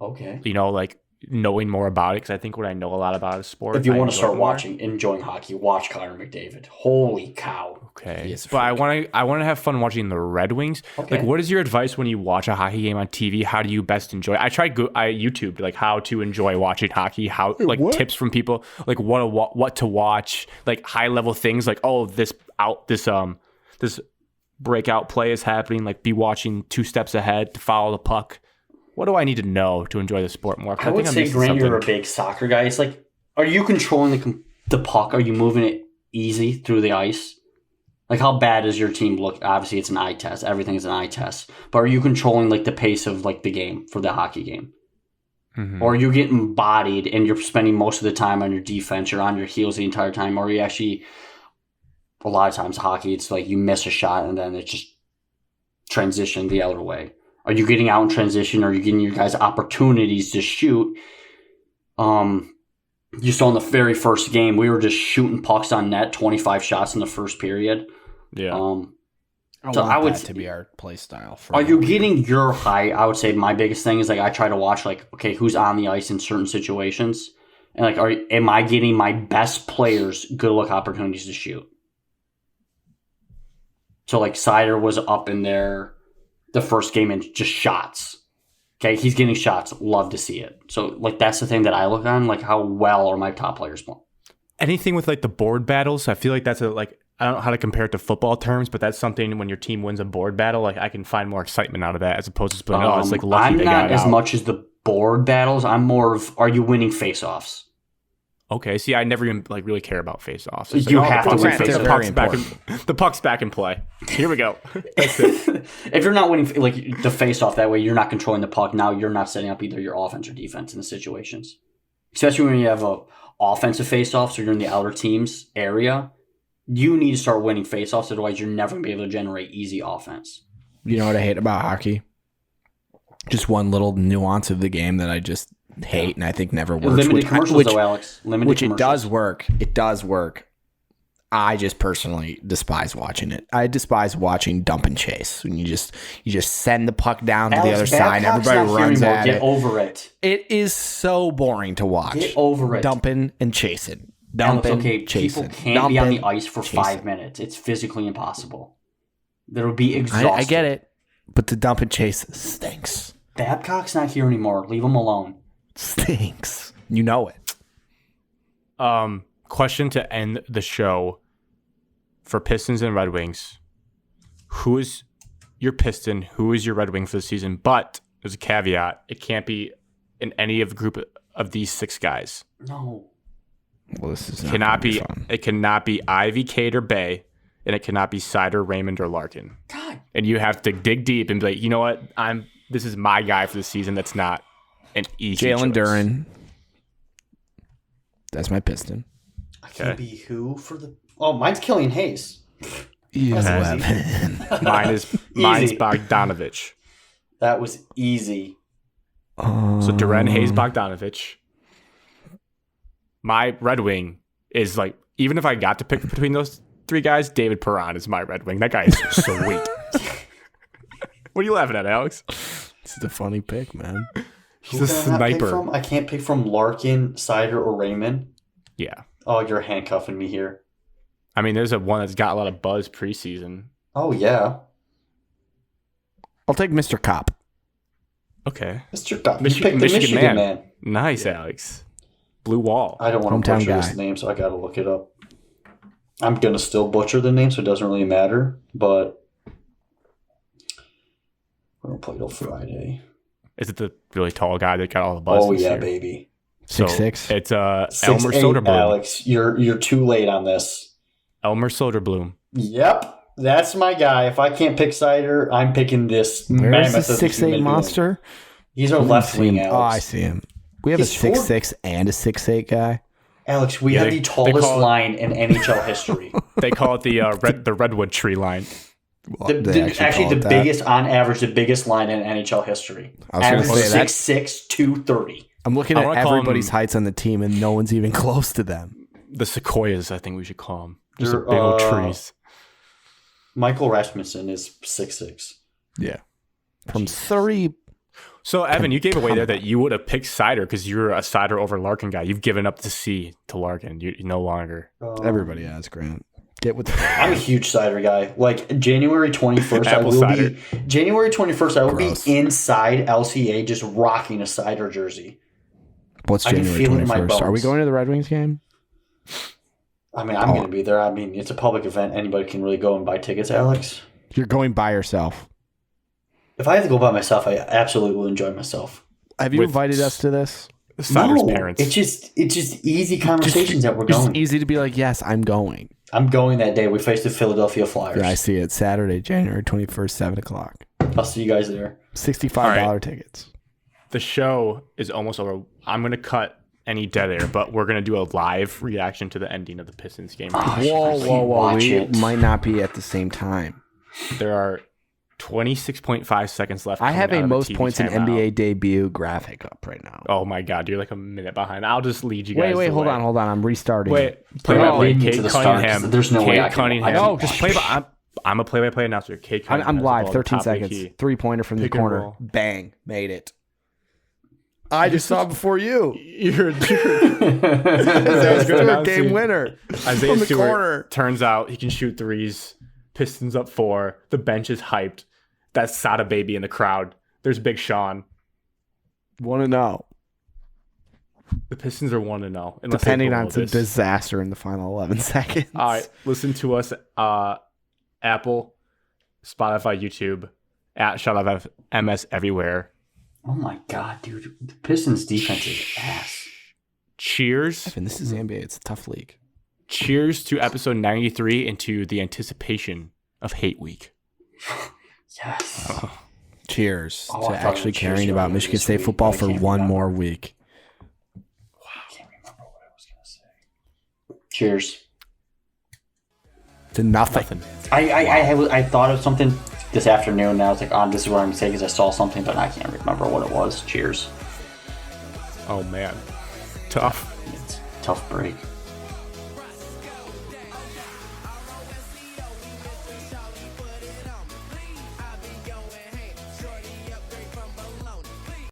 knowing more about it, because I think what I know a lot about is sport. If you want to start enjoying hockey, watch Connor McDavid. Holy cow. Okay. But I want to have fun watching the Red Wings. Okay. What is your advice when you watch a hockey game on TV? How do you best enjoy it? I YouTubed how to enjoy watching hockey, tips from people, what to watch, high level things this breakout play is happening, be watching 2 steps ahead to follow the puck. What do I need to know to enjoy the sport more? I would say, Grant, you're a big soccer guy. It's are you controlling the puck? Are you moving it easy through the ice? How bad does your team look? Obviously, it's an eye test. Everything is an eye test. But are you controlling the pace of the game for the hockey game? Mm-hmm. Or are you getting bodied and you're spending most of the time on your defense? You're on your heels the entire time. Or are you actually, a lot of times hockey, it's you miss a shot and then it's just transition the other way. Are you getting out in transition? Are you getting your guys opportunities to shoot? You saw in the very first game, we were just shooting pucks on net, 25 shots in the first period. Yeah. I would that to be our play style. Are you getting your high? I would say my biggest thing is I try to watch who's on the ice in certain situations, and am I getting my best players good look opportunities to shoot? So Sider was up in there the first game and just shots. Okay, he's getting shots. Love to see it. So that's the thing that I look on, how well are my top players playing. Anything with the board battles, I feel that's I don't know how to compare it to football terms, but that's something when your team wins a board battle, I can find more excitement out of that as opposed to lucky I'm they got out. I'm not as much as the board battles. I'm more of, are you winning face-offs? Okay, see, I never even really care about face-offs. You have to win face-offs. The puck's back in play. Here we go. That's it. If you're not winning the face-off that way, you're not controlling the puck. Now you're not setting up either your offense or defense in the situations. Especially when you have a offensive face-offs or you're in the outer team's area, you need to start winning face-offs. Otherwise, you're never going to be able to generate easy offense. You know what I hate about hockey? Just one little nuance of the game that I just hate and I think never works. Limited commercials, though, Alex. Limited it does work. It does work. I just personally despise watching it. I despise watching dump and chase. When you just send the puck down to the other side and everybody runs at it. Get over it. It is so boring to watch. Get over it. Dumping and chasing. Dumping, chasing. People can't be on the ice for 5 minutes. It's physically impossible. That would be exhausting. I get it, but the dump and chase stinks. Babcock's not here anymore. Leave him alone. Stinks. You know it. Question to end the show for Pistons and Red Wings. Who is your Piston? Who is your Red Wing for the season? But there's a caveat. It can't be in any of the group of these 6 guys. No. Well, this is cannot be fun. It cannot be Ivy, Cade, or Bay, and it cannot be Sider, Raymond, or Larkin. God. And you have to dig deep and be like, you know what? This is my guy for the season. That's not an easy Jalen choice. Duren. That's my Piston. I can be who for the... Oh, mine's Killian Hayes. Mine's Mine's Bogdanovich. That was easy. So Duren, Hayes, Bogdanovich. My Red Wing is like, even if I got to pick between those 3 guys, David Perron is my Red Wing. That guy is sweet. What are you laughing at, Alex? This is a funny pick, man. He's a sniper. I can't pick from Larkin, Sider, or Raymond. Yeah. Oh, you're handcuffing me here. I mean, there's one that's got a lot of buzz preseason. Oh, yeah. I'll take Mr. Kopp. Okay. Mr. Kopp. You picked the Michigan man. Nice, Alex. Blue Wall. I don't want to butcher his name, so I got to look it up. I'm going to still butcher the name, so it doesn't really matter, but we're going to play till Friday. Is it the really tall guy that got all the buzz? Oh, yeah, year? baby. 6'6". It's Elmer 6'8", Soderblom. Alex, you're too late on this. Elmer Soderblom. Yep. That's my guy. If I can't pick Sider, I'm picking this. Where's the 6'8" monster? He's our left wing, Alex. Oh, I see him. We have a 6'6" and a 6'8" guy. Alex, we have the tallest line in NHL history. They call it the redwood tree line. Actually, the biggest, on average, the biggest line in NHL history. Average 6'6", 230. I'm looking at everybody's heights on the team, and no one's even close to them. The sequoias, I think we should call them. Just big old trees. Michael Rasmussen is 6'6". Yeah. From Surrey. So, Evan, you gave away there that you would have picked Sider because you're a Sider over Larkin guy. You've given up the C to Larkin. You're no longer. Everybody has, Grant. Get with the I'm a huge Sider guy. Like, January 21st, I will be inside LCA just rocking a Sider jersey. What's January 21st? Are we going to the Red Wings game? I mean, I'm going to be there. I mean, it's a public event. Anybody can really go and buy tickets, Alex. You're going by yourself. If I have to go by myself, I absolutely will enjoy myself. Have you invited us to this? Sider's parents. It's just easy conversations that we're going. It's easy to be like, yes, I'm going. I'm going that day. We face the Philadelphia Flyers. Yeah, I see it. Saturday, January 21st, 7 o'clock. I'll see you guys there. $65 tickets. The show is almost over. I'm going to cut any dead air, but we're going to do a live reaction to the ending of the Pistons game. Whoa. We might not be at the same time. There are 26.5 seconds left. I have a most points in NBA debut graphic up right now. Oh my God, you're like a minute behind. I'll just lead you guys. Wait, hold on. I'm restarting. Play by play. Cade Cunningham. There's no way I can. No, just play by. I'm a play-by-play announcer. Cade Cunningham. I'm live. 13 seconds. 3-pointer from the corner. Bang. Made it. I just saw it before you. You're a game winner. Isaiah Stewart turns out he can shoot threes. Pistons up 4. The bench is hyped. That's Sada Baby in the crowd. There's Big Sean. 1-0. The Pistons are 1-0. Depending on some disaster in the final 11 seconds. All right. Listen to us. Apple, Spotify, YouTube, at ShutUpMS everywhere. Oh my God, dude. The Pistons defense is ass. Cheers. Evan, this is NBA. It's a tough league. Cheers to episode 93 and to the anticipation of Hate Week. Yes. Cheers to actually caring about Michigan State football for one more week. Wow. I can't remember what I was going to say. Cheers. To nothing. I thought of something this afternoon, and I was like, this is what I'm going to say because I saw something, but I can't remember what it was. Cheers. Oh, man. Tough. It's a tough break.